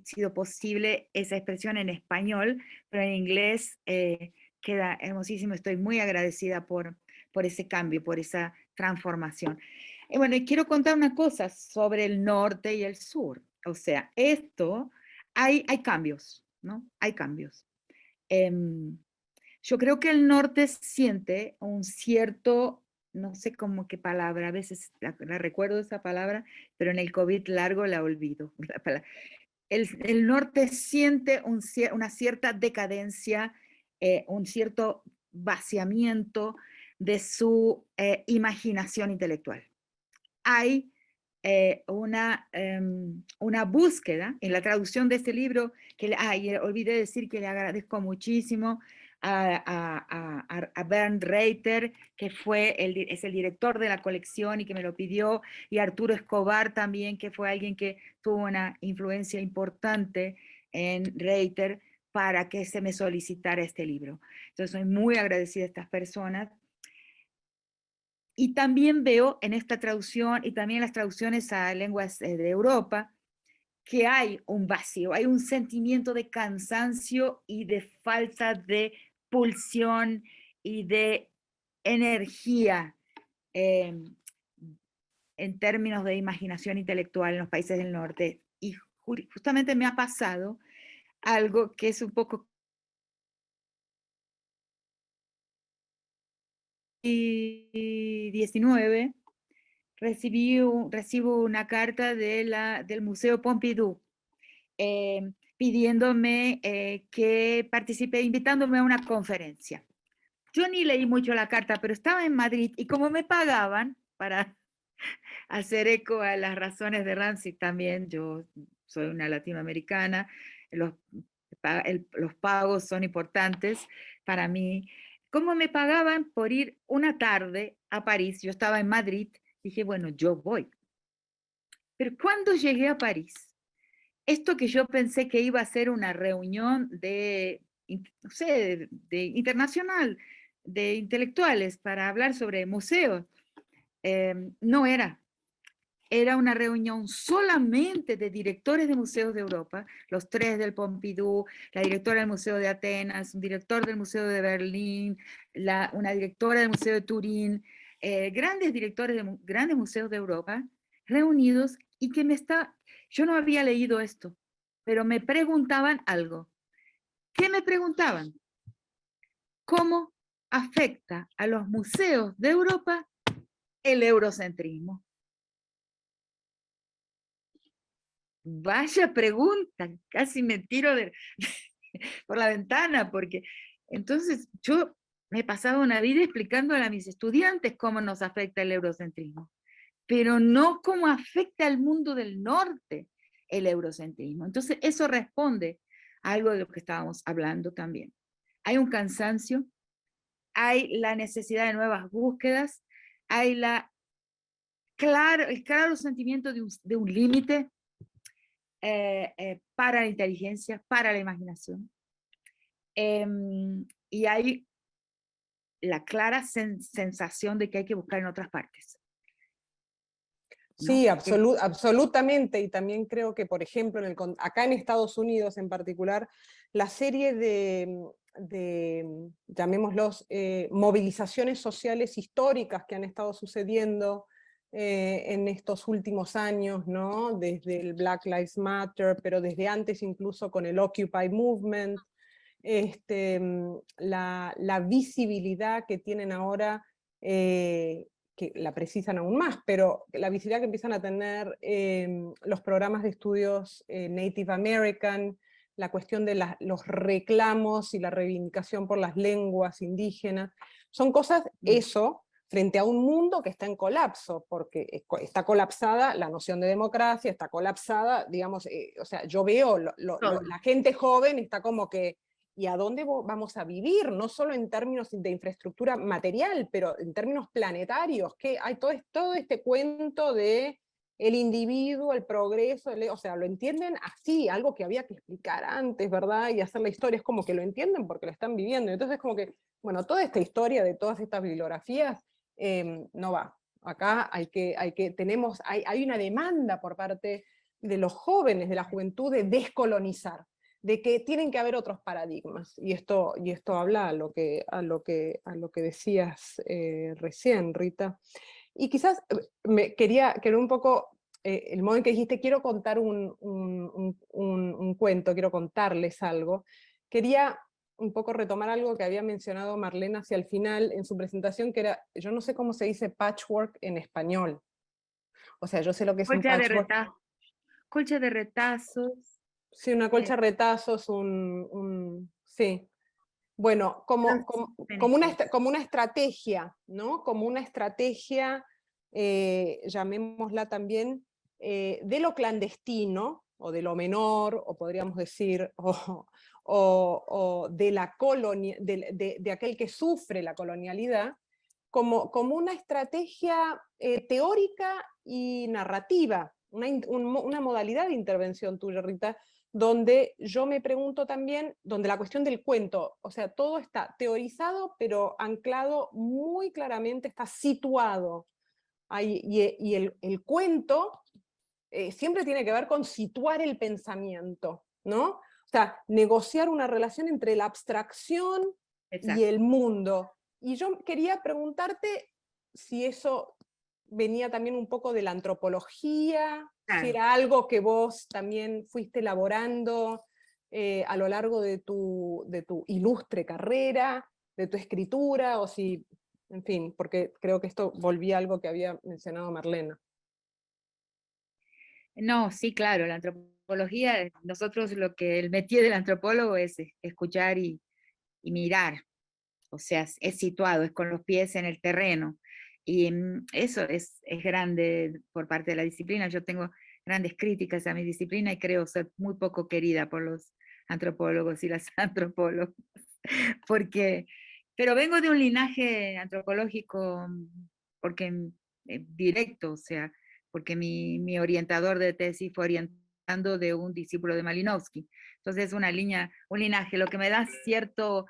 sido posible esa expresión en español, pero en inglés queda hermosísimo. Estoy muy agradecida por ese cambio, por esa transformación. Y bueno, y quiero contar una cosa sobre el norte y el sur. O sea, hay cambios, ¿no? Hay cambios. Yo creo que el norte siente un cierto, no sé cómo qué palabra, a veces la recuerdo esa palabra, pero en el COVID largo la olvido. El norte siente una cierta decadencia, un cierto vaciamiento de su imaginación intelectual. Hay una búsqueda en la traducción de este libro, olvidé decir que le agradezco muchísimo a Bernd Reiter, que es el director de la colección y que me lo pidió, y Arturo Escobar también, que fue alguien que tuvo una influencia importante en Reiter para que se me solicitara este libro. Entonces soy muy agradecida a estas personas. Y también veo en esta traducción y también en las traducciones a lenguas de Europa que hay un vacío, hay un sentimiento de cansancio y de falta de pulsión y de energía en términos de imaginación intelectual en los países del norte. Y justamente me ha pasado algo que es un poco... Y 19 recibo una carta del Museo Pompidou pidiéndome que participe, invitándome a una conferencia. Yo ni leí mucho la carta, pero estaba en Madrid y como me pagaban para hacer eco a las razones de Ramsey también, yo soy una latinoamericana, los pagos son importantes para mí. Como me pagaban por ir una tarde a París, yo estaba en Madrid, dije, bueno, yo voy. Pero cuando llegué a París, esto que yo pensé que iba a ser una reunión no sé, de internacional, de intelectuales para hablar sobre museos, no era. Era una reunión solamente de directores de museos de Europa, los 3 del Pompidou, la directora del Museo de Atenas, un director del Museo de Berlín, una directora del Museo de Turín, grandes directores de grandes museos de Europa reunidos y que yo no había leído esto, pero me preguntaban algo. ¿Qué me preguntaban? ¿Cómo afecta a los museos de Europa el eurocentrismo? Vaya pregunta, casi me tiro por la ventana, porque entonces yo me he pasado una vida explicándole a mis estudiantes cómo nos afecta el eurocentrismo, pero no cómo afecta al mundo del norte el eurocentrismo. Entonces eso responde a algo de lo que estábamos hablando también. Hay un cansancio, hay la necesidad de nuevas búsquedas, hay el claro sentimiento de un límite para la inteligencia, para la imaginación. Y hay la clara sensación de que hay que buscar en otras partes. Sí, ¿no? absolutamente, y también creo que, por ejemplo, acá en Estados Unidos en particular, la serie de llamémoslos, movilizaciones sociales históricas que han estado sucediendo en estos últimos años, ¿no? Desde el Black Lives Matter, pero desde antes incluso con el Occupy Movement, la visibilidad que tienen ahora, que la precisan aún más, pero la visibilidad que empiezan a tener los programas de estudios Native American, la cuestión de los reclamos y la reivindicación por las lenguas indígenas, son cosas, eso, frente a un mundo que está en colapso, porque está colapsada la noción de democracia, está colapsada, digamos, o sea, yo veo, la gente joven está como que, ¿y a dónde vamos a vivir? No solo en términos de infraestructura material, pero en términos planetarios, que hay todo este cuento de el individuo, el progreso, o sea, lo entienden así, algo que había que explicar antes, ¿verdad? Y hacer la historia, es como que lo entienden porque lo están viviendo. Entonces, como que, bueno, toda esta historia de todas estas bibliografías no va. Acá hay una demanda por parte de los jóvenes, de la juventud, de descolonizar, de que tienen que haber otros paradigmas, y esto habla a lo que decías recién, Rita. Y quizás quería un poco, el modo en que dijiste, quiero contar un cuento, quiero contarles algo, quería un poco retomar algo que había mencionado Marlene hacia el final en su presentación, que era, yo no sé cómo se dice patchwork en español. O sea, yo sé lo que es un patchwork. Colcha de retazos. Sí, una colcha de retazos, sí. Bueno, como una estrategia, ¿no? Como una estrategia, llamémosla también, de lo clandestino, o de lo menor, o podríamos decir, o de la colonia, de aquel que sufre la colonialidad, como una estrategia teórica y narrativa, una modalidad de intervención tuya, Rita, donde yo me pregunto también, donde la cuestión del cuento, o sea, todo está teorizado, pero anclado muy claramente, está situado ahí, y el cuento siempre tiene que ver con situar el pensamiento, ¿no? O sea, negociar una relación entre la abstracción y el mundo. Y yo quería preguntarte si eso venía también un poco de la antropología, Claro. si era algo que vos también fuiste elaborando a lo largo de tu ilustre carrera, de tu escritura, o si, en fin, porque creo que esto volvía a algo que había mencionado Marlene. No, sí, claro, la antropología, nosotros el métier del antropólogo es escuchar y mirar, o sea, es situado, es con los pies en el terreno, y eso es grande por parte de la disciplina. Yo tengo grandes críticas a mi disciplina y creo ser muy poco querida por los antropólogos y las antropólogas, pero vengo de un linaje antropológico porque directo, o sea, porque mi orientador de tesis fue orientando de un discípulo de Malinowski. Entonces es un linaje, lo que me da cierto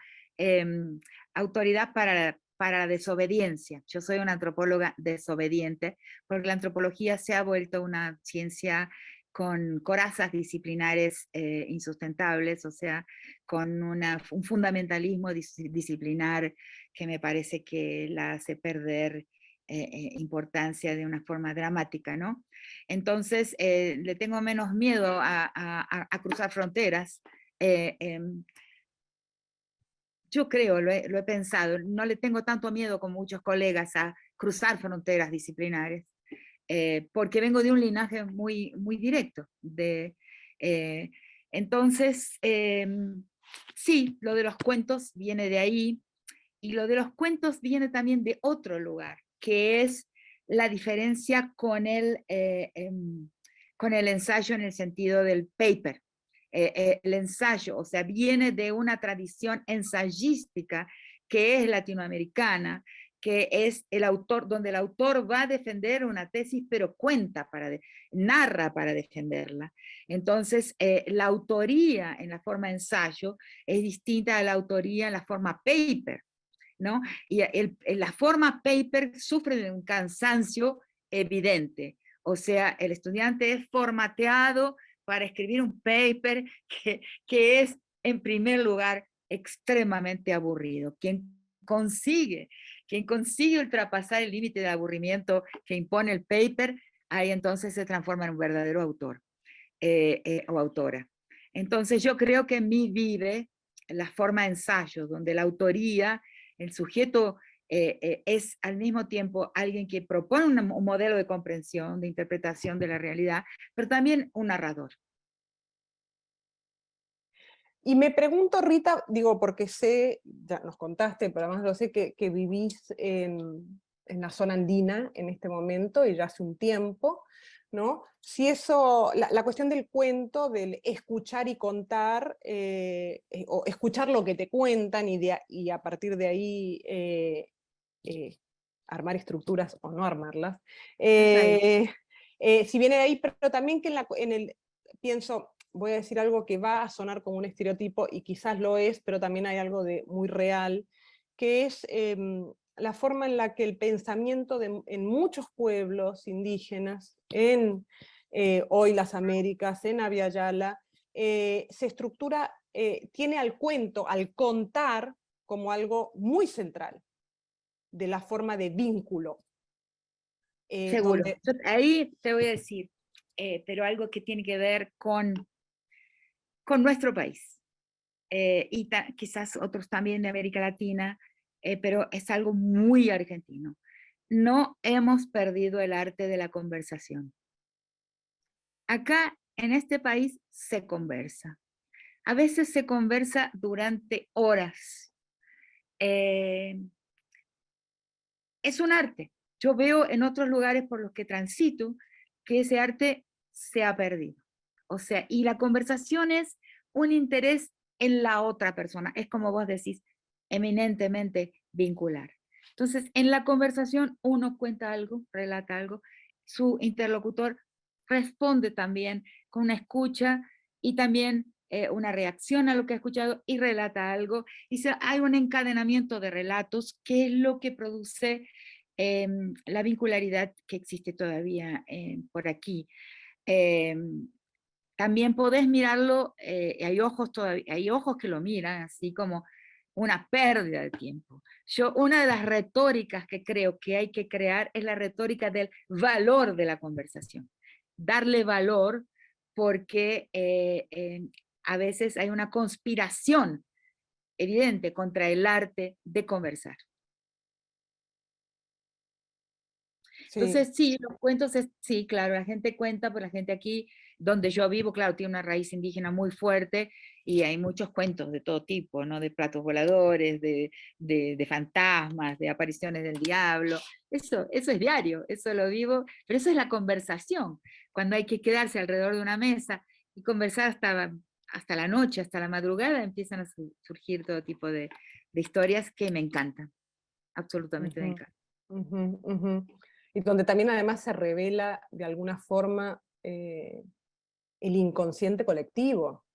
autoridad para la desobediencia. Yo soy una antropóloga desobediente, porque la antropología se ha vuelto una ciencia con corazas disciplinares insustentables, o sea, con un fundamentalismo disciplinar que me parece que la hace perder importancia de una forma dramática, ¿no? Entonces, le tengo menos miedo a cruzar fronteras. Yo creo, lo he pensado, no le tengo tanto miedo como muchos colegas a cruzar fronteras disciplinares, porque vengo de un linaje muy, muy directo. Entonces, sí, lo de los cuentos viene de ahí, y lo de los cuentos viene también de otro lugar, que es la diferencia con el ensayo en el sentido del paper. El ensayo, o sea, viene de una tradición ensayística que es latinoamericana, que es el autor, donde el autor va a defender una tesis, pero narra para defenderla. Entonces, la autoría en la forma ensayo es distinta a la autoría en la forma paper, ¿no? Y la forma paper sufre de un cansancio evidente. O sea, el estudiante es formateado para escribir un paper que es, en primer lugar, extremadamente aburrido. Quien consigue ultrapasar el límite de aburrimiento que impone el paper, ahí entonces se transforma en un verdadero autor o autora. Entonces yo creo que en mí vive la forma de ensayo, donde la autoría, el sujeto es al mismo tiempo alguien que propone un modelo de comprensión, de interpretación de la realidad, pero también un narrador. Y me pregunto, Rita, digo, porque sé, ya nos contaste, pero además lo sé, que vivís en la zona andina en este momento y ya hace un tiempo, ¿no? Si eso, la cuestión del cuento, del escuchar y contar, o escuchar lo que te cuentan y a partir de ahí armar estructuras o no armarlas, si viene de ahí, pero también que pienso, voy a decir algo que va a sonar como un estereotipo, y quizás lo es, pero también hay algo de muy real, que es la forma en la que el pensamiento en muchos pueblos indígenas, en hoy las Américas, en Abya Yala, se estructura, tiene al cuento, al contar, como algo muy central de la forma de vínculo. Seguro. Ahí te voy a decir, pero algo que tiene que ver con nuestro país, y quizás otros también de América Latina, pero es algo muy argentino. No hemos perdido el arte de la conversación. Acá, en este país, se conversa. A veces se conversa durante horas. Es un arte. Yo veo en otros lugares por los que transito que ese arte se ha perdido. O sea, y la conversación es un interés en la otra persona. Es como vos decís, eminentemente vincular. Entonces, en la conversación uno cuenta algo, relata algo, su interlocutor responde también con una escucha y también una reacción a lo que ha escuchado y relata algo. Y hay un encadenamiento de relatos que es lo que produce la vincularidad que existe todavía por aquí. También podés mirarlo, hay ojos que lo miran así como una pérdida de tiempo. Una de las retóricas que creo que hay que crear es la retórica del valor de la conversación. Darle valor porque a veces hay una conspiración evidente contra el arte de conversar. Sí. Entonces, sí, los cuentos, sí, claro, la gente cuenta, pues la gente aquí, donde yo vivo, claro, tiene una raíz indígena muy fuerte y hay muchos cuentos de todo tipo, ¿no? De platos voladores, de fantasmas, de apariciones del diablo. Eso es diario, eso lo vivo, pero eso es la conversación, cuando hay que quedarse alrededor de una mesa y conversar hasta la noche, hasta la madrugada, empiezan a surgir todo tipo de historias que me encantan, absolutamente me encantan. Y donde también además se revela de alguna forma el inconsciente colectivo,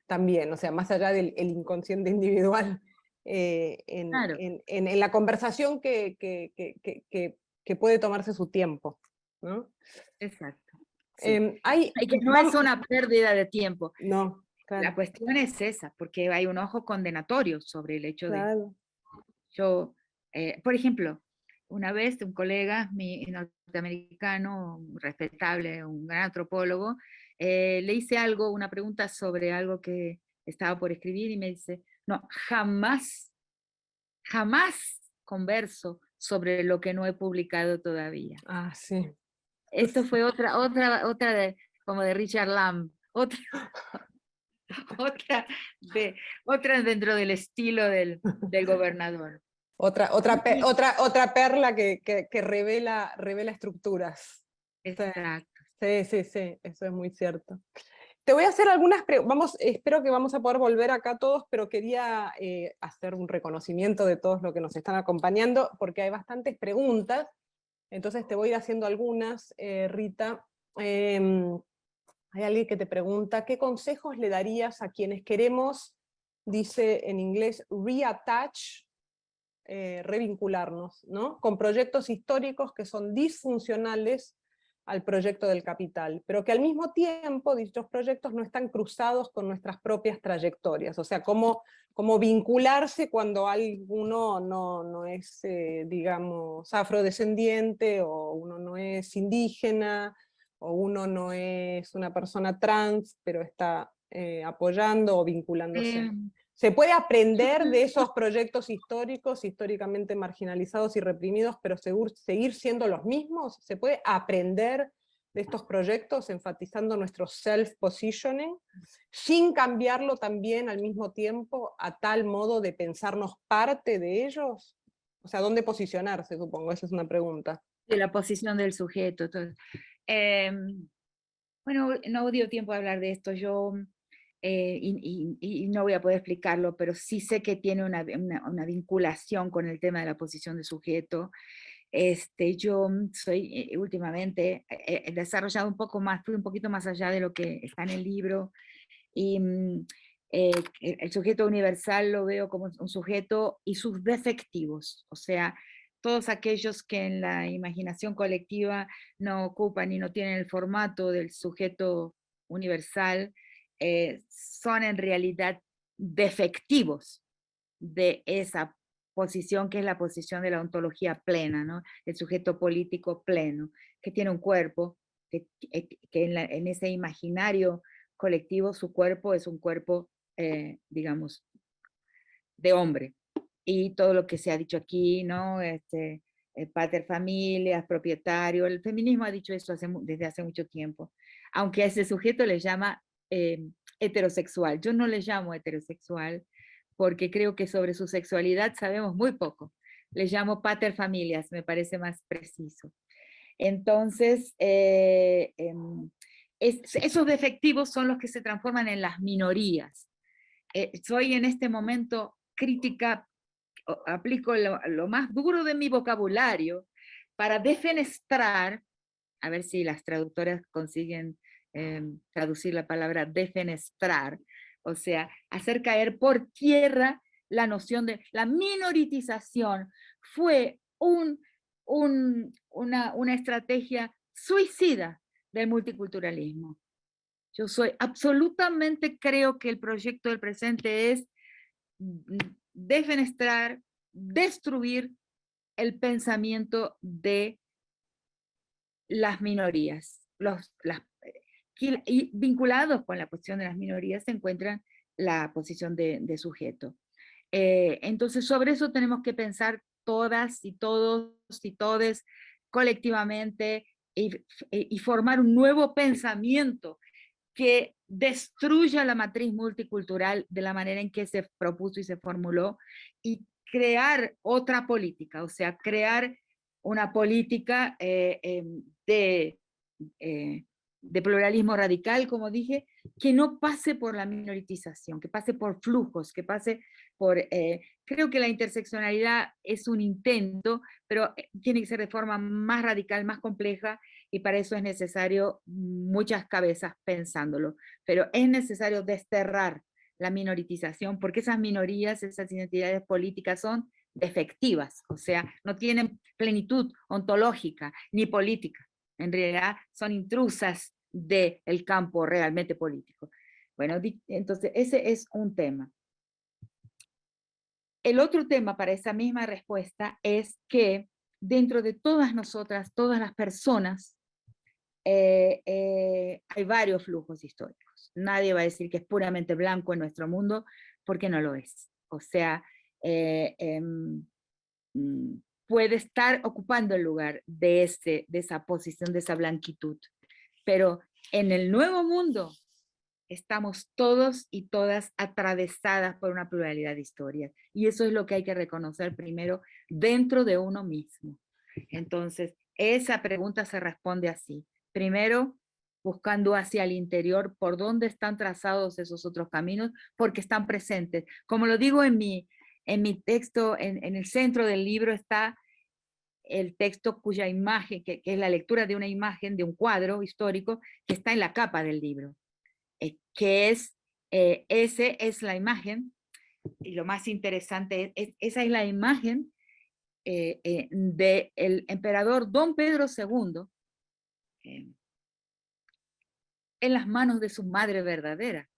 también, o sea, más allá del inconsciente individual, Claro. en la conversación que puede tomarse su tiempo, ¿no? Exacto. Sí. Que no es una pérdida de tiempo. No, claro. La cuestión es esa, porque hay un ojo condenatorio sobre el hecho de... Por ejemplo, una vez un colega norteamericano, respetable, un gran antropólogo, le hice algo, una pregunta sobre algo que estaba por escribir y me dice, no, jamás, jamás converso sobre lo que no he publicado todavía. Ah, sí. Esto fue otra como de Richard Lamb, otra, otra dentro del estilo del gobernador. Otra perla que revela estructuras. Exacto. Sí, sí, sí, eso es muy cierto. Te voy a hacer algunas preguntas, espero que vamos a poder volver acá todos, pero quería hacer un reconocimiento de todos los que nos están acompañando, porque hay bastantes preguntas, entonces te voy a ir haciendo algunas, Rita. Hay alguien que te pregunta, ¿qué consejos le darías a quienes queremos, dice en inglés, reattach, revincularnos, ¿no? Con proyectos históricos que son disfuncionales al proyecto del capital, pero que al mismo tiempo dichos proyectos no están cruzados con nuestras propias trayectorias, o sea, cómo vincularse cuando alguno no es, digamos, afrodescendiente, o uno no es indígena, o uno no es una persona trans, pero está apoyando o vinculándose. Se puede aprender de esos proyectos históricos, históricamente marginalizados y reprimidos, pero seguir siendo los mismos. Se puede aprender de estos proyectos, enfatizando nuestro self-positioning, sin cambiarlo también al mismo tiempo a tal modo de pensarnos parte de ellos. O sea, ¿dónde posicionarse, supongo? Esa es una pregunta. De la posición del sujeto. Bueno, no dio tiempo a hablar de esto, yo, y no voy a poder explicarlo, pero sí sé que tiene una vinculación con el tema de la posición de sujeto. Yo soy últimamente, he desarrollado un poco más, fui un poquito más allá de lo que está en el libro, y el sujeto universal lo veo como un sujeto y sus defectivos, o sea, todos aquellos que en la imaginación colectiva no ocupan y no tienen el formato del sujeto universal, son en realidad defectivos de esa posición que es la posición de la ontología plena, ¿no? El sujeto político pleno, que tiene un cuerpo, que en ese imaginario colectivo su cuerpo es un cuerpo, digamos, de hombre. Y todo lo que se ha dicho aquí, ¿no? Pater familias, propietario, el feminismo ha dicho eso desde hace mucho tiempo, aunque a ese sujeto le llama heterosexual. Yo no le llamo heterosexual porque creo que sobre su sexualidad sabemos muy poco. Le llamo pater familias, me parece más preciso. Entonces, esos defectivos son los que se transforman en las minorías. Soy en este momento crítica, aplico lo más duro de mi vocabulario para defenestrar, a ver si las traductoras consiguen traducir la palabra defenestrar, o sea, hacer caer por tierra la noción de la minoritización. Fue una estrategia suicida del multiculturalismo. Yo absolutamente creo que el proyecto del presente es defenestrar, destruir el pensamiento de las minorías. Y vinculados con la cuestión de las minorías se encuentran la posición de sujeto. Entonces, sobre eso tenemos que pensar todas y todos y todes colectivamente y formar un nuevo pensamiento que destruya la matriz multicultural de la manera en que se propuso y se formuló, y crear otra política, o sea, crear una política de pluralismo radical, como dije, que no pase por la minoritización, que pase por flujos, que pase por... creo que la interseccionalidad es un intento, pero tiene que ser de forma más radical, más compleja, y para eso es necesario muchas cabezas pensándolo. Pero es necesario desterrar la minoritización, porque esas minorías, esas identidades políticas son defectivas, o sea, no tienen plenitud ontológica ni política. En realidad son intrusas del campo realmente político. Bueno, entonces ese es un tema. El otro tema para esa misma respuesta es que dentro de todas nosotras, todas las personas, hay varios flujos históricos. Nadie va a decir que es puramente blanco en nuestro mundo, porque no lo es. O sea, puede estar ocupando el lugar de esa posición, de esa blanquitud. Pero en el nuevo mundo estamos todos y todas atravesadas por una pluralidad de historias. Y eso es lo que hay que reconocer primero dentro de uno mismo. Entonces, esa pregunta se responde así. Primero, buscando hacia el interior por dónde están trazados esos otros caminos, porque están presentes. Como lo digo en mi texto, en el centro del libro está el texto cuya imagen, que es la lectura de una imagen, de un cuadro histórico, que está en la capa del libro, que es, esa es la imagen, y lo más interesante esa es la imagen del emperador Don Pedro II, en las manos de su madre verdadera,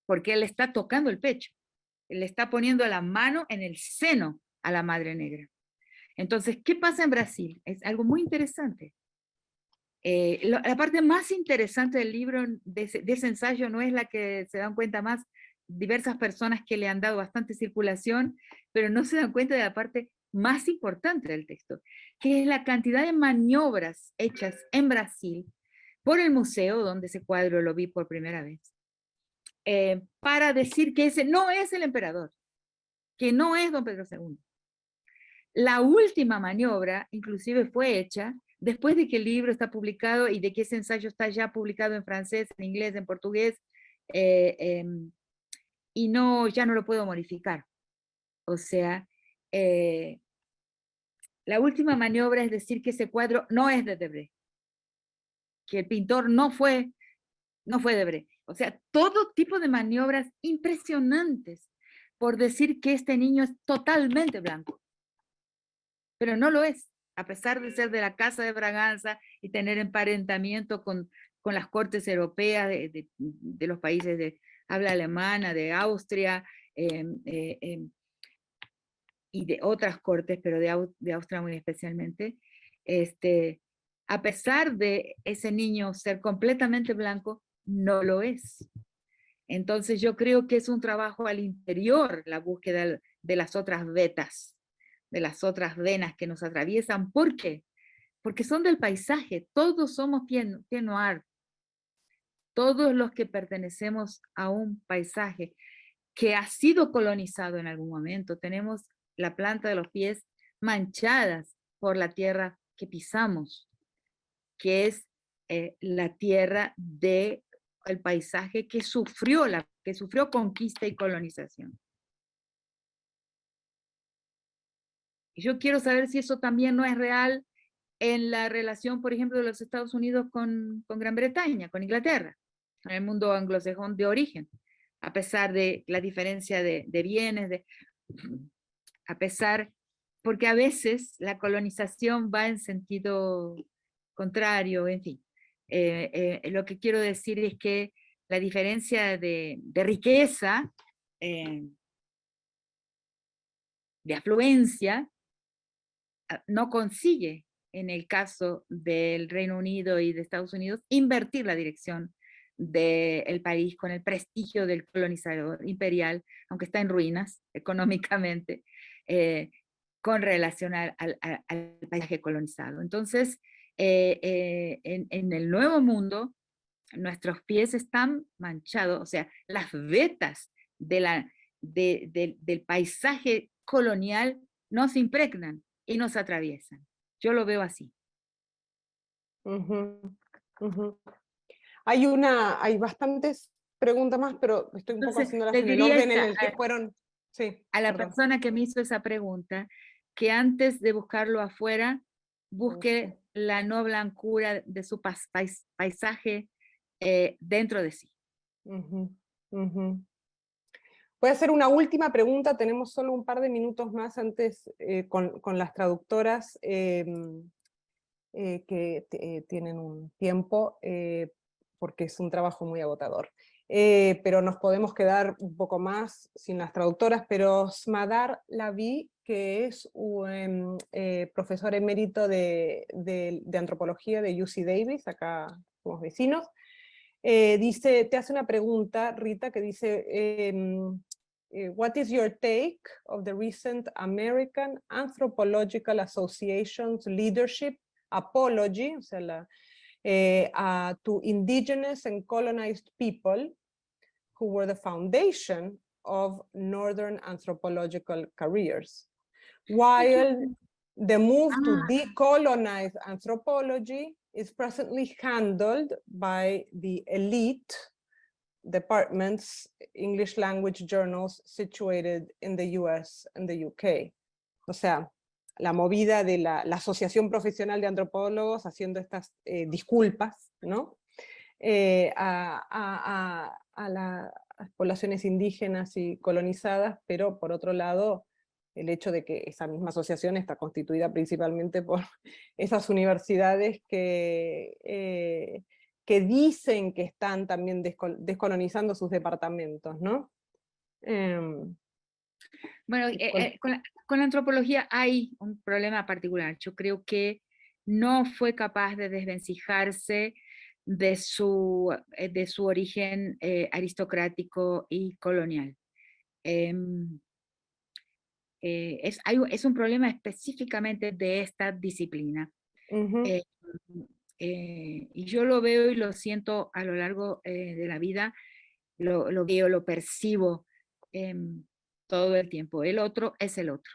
porque él está tocando el pecho, él está poniendo la mano en el seno a la madre negra. Entonces, ¿qué pasa en Brasil? Es algo muy interesante. La parte más interesante del libro, de ese ensayo, no es la que se dan cuenta más diversas personas que le han dado bastante circulación, pero no se dan cuenta de la parte más importante del texto, que es la cantidad de maniobras hechas en Brasil por el museo, donde ese cuadro lo vi por primera vez, para decir que ese no es el emperador, que no es Don Pedro II. La última maniobra, inclusive, fue hecha después de que el libro está publicado y de que ese ensayo está ya publicado en francés, en inglés, en portugués, y ya no lo puedo modificar. O sea, la última maniobra es decir que ese cuadro no es de Debré, que el pintor no fue Debré. O sea, todo tipo de maniobras impresionantes por decir que este niño es totalmente blanco. Pero no lo es, a pesar de ser de la Casa de Braganza y tener emparentamiento con las cortes europeas de los países de habla alemana, de Austria, y de otras cortes, pero de Austria muy especialmente, a pesar de ese niño ser completamente blanco, no lo es. Entonces yo creo que es un trabajo al interior, la búsqueda de las otras vetas, de las otras venas que nos atraviesan. ¿Por qué? Porque son del paisaje, todos somos pied noir, todos los que pertenecemos a un paisaje que ha sido colonizado en algún momento, tenemos la planta de los pies manchadas por la tierra que pisamos, que es la tierra del paisaje que sufrió conquista y colonización. Y yo quiero saber si eso también no es real en la relación, por ejemplo, de los Estados Unidos con Gran Bretaña, con Inglaterra, en el mundo anglosajón de origen, a pesar de la diferencia de bienes, a pesar, porque a veces la colonización va en sentido contrario, en fin. Lo que quiero decir es que la diferencia de riqueza, de afluencia, no consigue, en el caso del Reino Unido y de Estados Unidos, invertir la dirección del país con el prestigio del colonizador imperial, aunque está en ruinas económicamente, con relación al paisaje colonizado. Entonces, en el Nuevo Mundo, nuestros pies están manchados, o sea, las vetas del paisaje colonial nos impregnan y nos atraviesan. Yo lo veo así. Uh-huh, uh-huh. Hay bastantes preguntas más, pero estoy un poco haciéndolas en el orden en el que fueron. Sí, a la persona que me hizo esa pregunta, que antes de buscarlo afuera, busque la no blancura de su paisaje dentro de sí. Uh-huh, uh-huh. Voy a hacer una última pregunta, tenemos solo un par de minutos más antes con las traductoras que tienen un tiempo, porque es un trabajo muy agotador. pero nos podemos quedar un poco más sin las traductoras, pero Smadar Lavie, que es un profesor emérito de antropología de UC Davis, acá somos vecinos, dice, te hace una pregunta, Rita, que dice, what is your take of the recent American Anthropological Association's leadership apology, o sea, to indigenous and colonized people who were the foundation of Northern anthropological careers, while the move to decolonize anthropology is presently handled by the elite departments, English language journals situated in the US and the UK. O sea, la movida de la Asociación Profesional de Antropólogos haciendo estas disculpas, ¿no? A las poblaciones indígenas y colonizadas, pero por otro lado, el hecho de que esa misma asociación está constituida principalmente por esas universidades que dicen que están también descolonizando sus departamentos, ¿no? Bueno, con la antropología hay un problema particular. Yo creo que no fue capaz de desvencijarse de su origen aristocrático y colonial. Es un problema específicamente de esta disciplina. Y yo lo veo y lo siento a lo largo de la vida, lo veo, lo percibo todo el tiempo. El otro es el otro.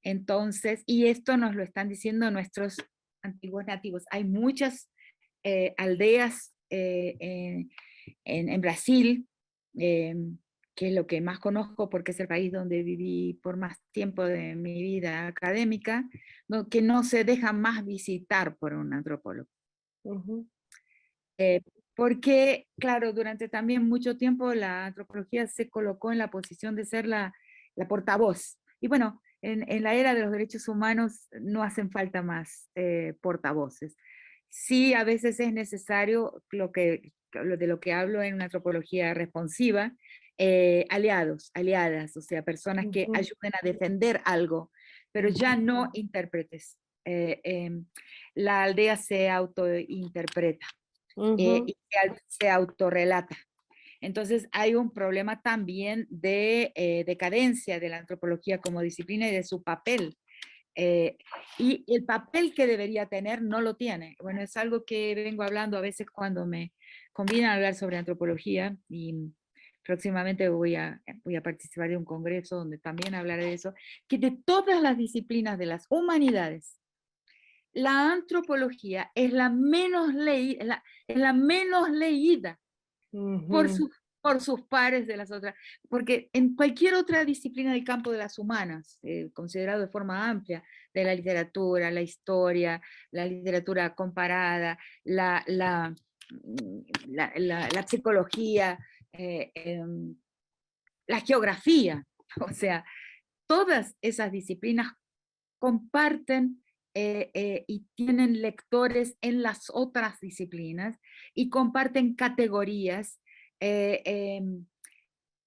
Entonces, y esto nos lo están diciendo nuestros antiguos nativos. Hay muchas aldeas en Brasil, que es lo que más conozco porque es el país donde viví por más tiempo de mi vida académica, ¿no? Que no se dejan más visitar por un antropólogo. Porque, claro, durante también mucho tiempo la antropología se colocó en la posición de ser la portavoz. Y bueno, en la era de los derechos humanos no hacen falta más portavoces. Sí, a veces es necesario de lo que hablo en una antropología responsiva, aliados, aliadas, o sea, personas que ayuden a defender algo, pero ya no intérpretes. La aldea se autointerpreta. Y se autorrelata. Entonces hay un problema también de decadencia de la antropología como disciplina y de su papel. Y el papel que debería tener no lo tiene. Bueno, es algo que vengo hablando a veces cuando me convidan a hablar sobre antropología, y próximamente voy a participar de un congreso donde también hablaré de eso, que de todas las disciplinas de las humanidades, la antropología es la menos leída por sus pares de las otras, porque en cualquier otra disciplina del campo de las humanas, considerado de forma amplia, de la literatura, la historia, la literatura comparada, la psicología, la geografía, o sea, todas esas disciplinas comparten y tienen lectores en las otras disciplinas y comparten categorías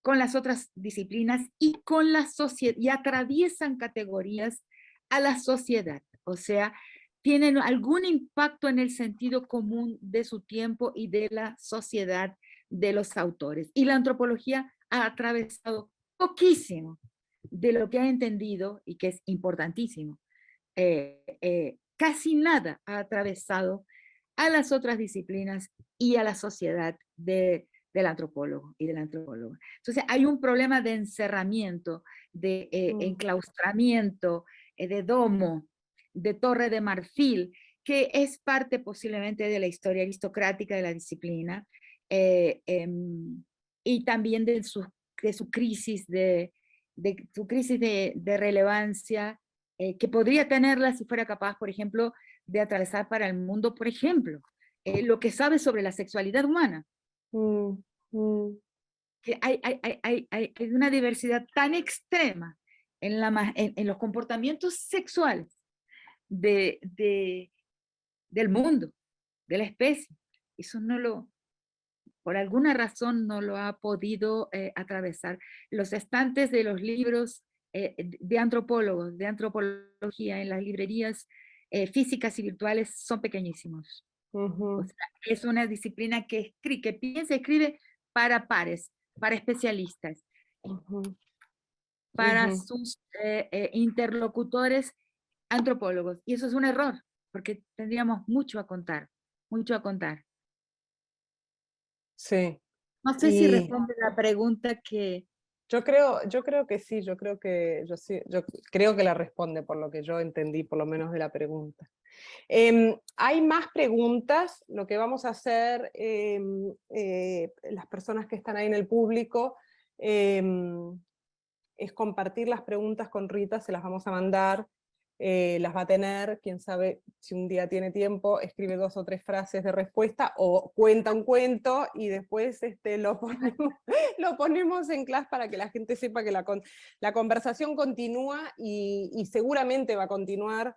con las otras disciplinas y con la sociedad, y atraviesan categorías a la sociedad, o sea, tienen algún impacto en el sentido común de su tiempo y de la sociedad de los autores. Y la antropología ha atravesado poquísimo de lo que ha entendido y que es importantísimo. Casi nada ha atravesado a las otras disciplinas y a la sociedad del antropólogo y del antropólogo. Entonces hay un problema de encerramiento, de enclaustramiento, de domo, de torre de marfil, que es parte posiblemente de la historia aristocrática de la disciplina, y también de su crisis de relevancia, que podría tenerla si fuera capaz, por ejemplo, de atravesar para el mundo, por ejemplo, lo que sabe sobre la sexualidad humana. Que hay una diversidad tan extrema en los comportamientos sexuales del mundo, de la especie. Eso no lo por alguna razón no lo ha podido atravesar. Los estantes de los libros de antropólogos, de antropología en las librerías físicas y virtuales son pequeñísimos. O sea, es una disciplina que piensa, escribe para pares, para especialistas, para sus interlocutores antropólogos. Y eso es un error, porque tendríamos mucho a contar, mucho a contar. Sí. No sé si responde la pregunta que... Yo creo que sí, yo creo que la responde por lo que yo entendí, por lo menos de la pregunta. Hay más preguntas, lo que vamos a hacer, las personas que están ahí en el público, es compartir las preguntas con Rita, se las vamos a mandar, las va a tener, quién sabe si un día tiene tiempo, escribe 2 o 3 frases de respuesta, o cuenta un cuento, y después lo ponemos en clase para que la gente sepa que la conversación continúa, y seguramente va a continuar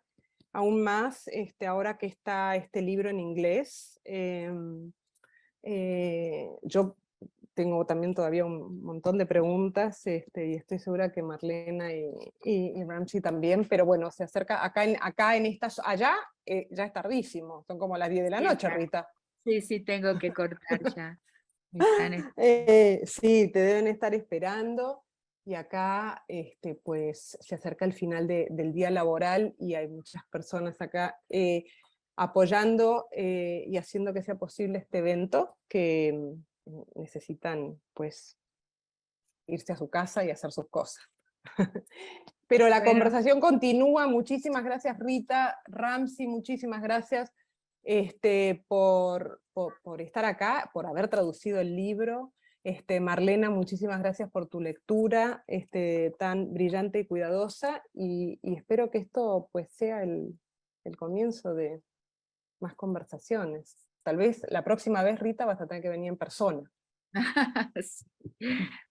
aún más ahora que está este libro en inglés. Yo tengo también todavía un montón de preguntas, y estoy segura que Marlena y Ramsey también, pero bueno, se acerca allá ya es tardísimo, son como las 10 de la noche, Rita. Sí, sí, tengo que cortar ya. Sí, te deben estar esperando, y acá pues se acerca el final del día laboral, y hay muchas personas acá apoyando y haciendo que sea posible este evento, que necesitan pues irse a su casa y hacer sus cosas. Pero la conversación continúa. Muchísimas gracias, Rita. Ramsey, muchísimas gracias por estar acá, por haber traducido el libro. Marlena, muchísimas gracias por tu lectura tan brillante y cuidadosa, y espero que esto pues sea el comienzo de más conversaciones. Tal vez la próxima vez, Rita, vas a tener que venir en persona. Sí.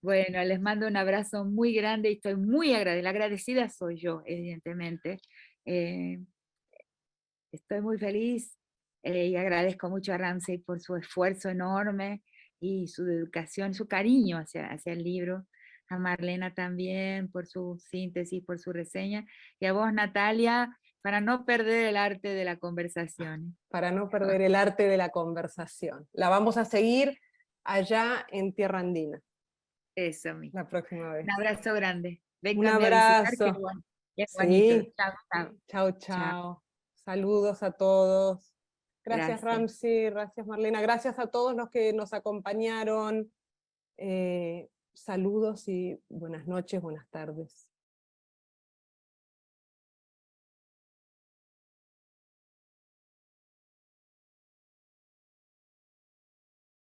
Bueno, les mando un abrazo muy grande y estoy muy agradecida. Agradecida soy yo, evidentemente. Estoy muy feliz y agradezco mucho a Ramsey por su esfuerzo enorme y su dedicación, su cariño hacia el libro. A Marlena también por su síntesis, por su reseña. Y a vos, Natalia, para no perder el arte de la conversación. Para no perder el arte de la conversación. La vamos a seguir allá en Tierra Andina. Eso mismo. La próxima vez. Un abrazo grande. Un Vénganme a visitar, abrazo. qué Sí. bonito. Chao, chao. Chao, chao. Saludos a todos. Gracias, Gracias. Ramsey, gracias, Marlena. Gracias a todos los que nos acompañaron. Saludos y buenas noches, buenas tardes.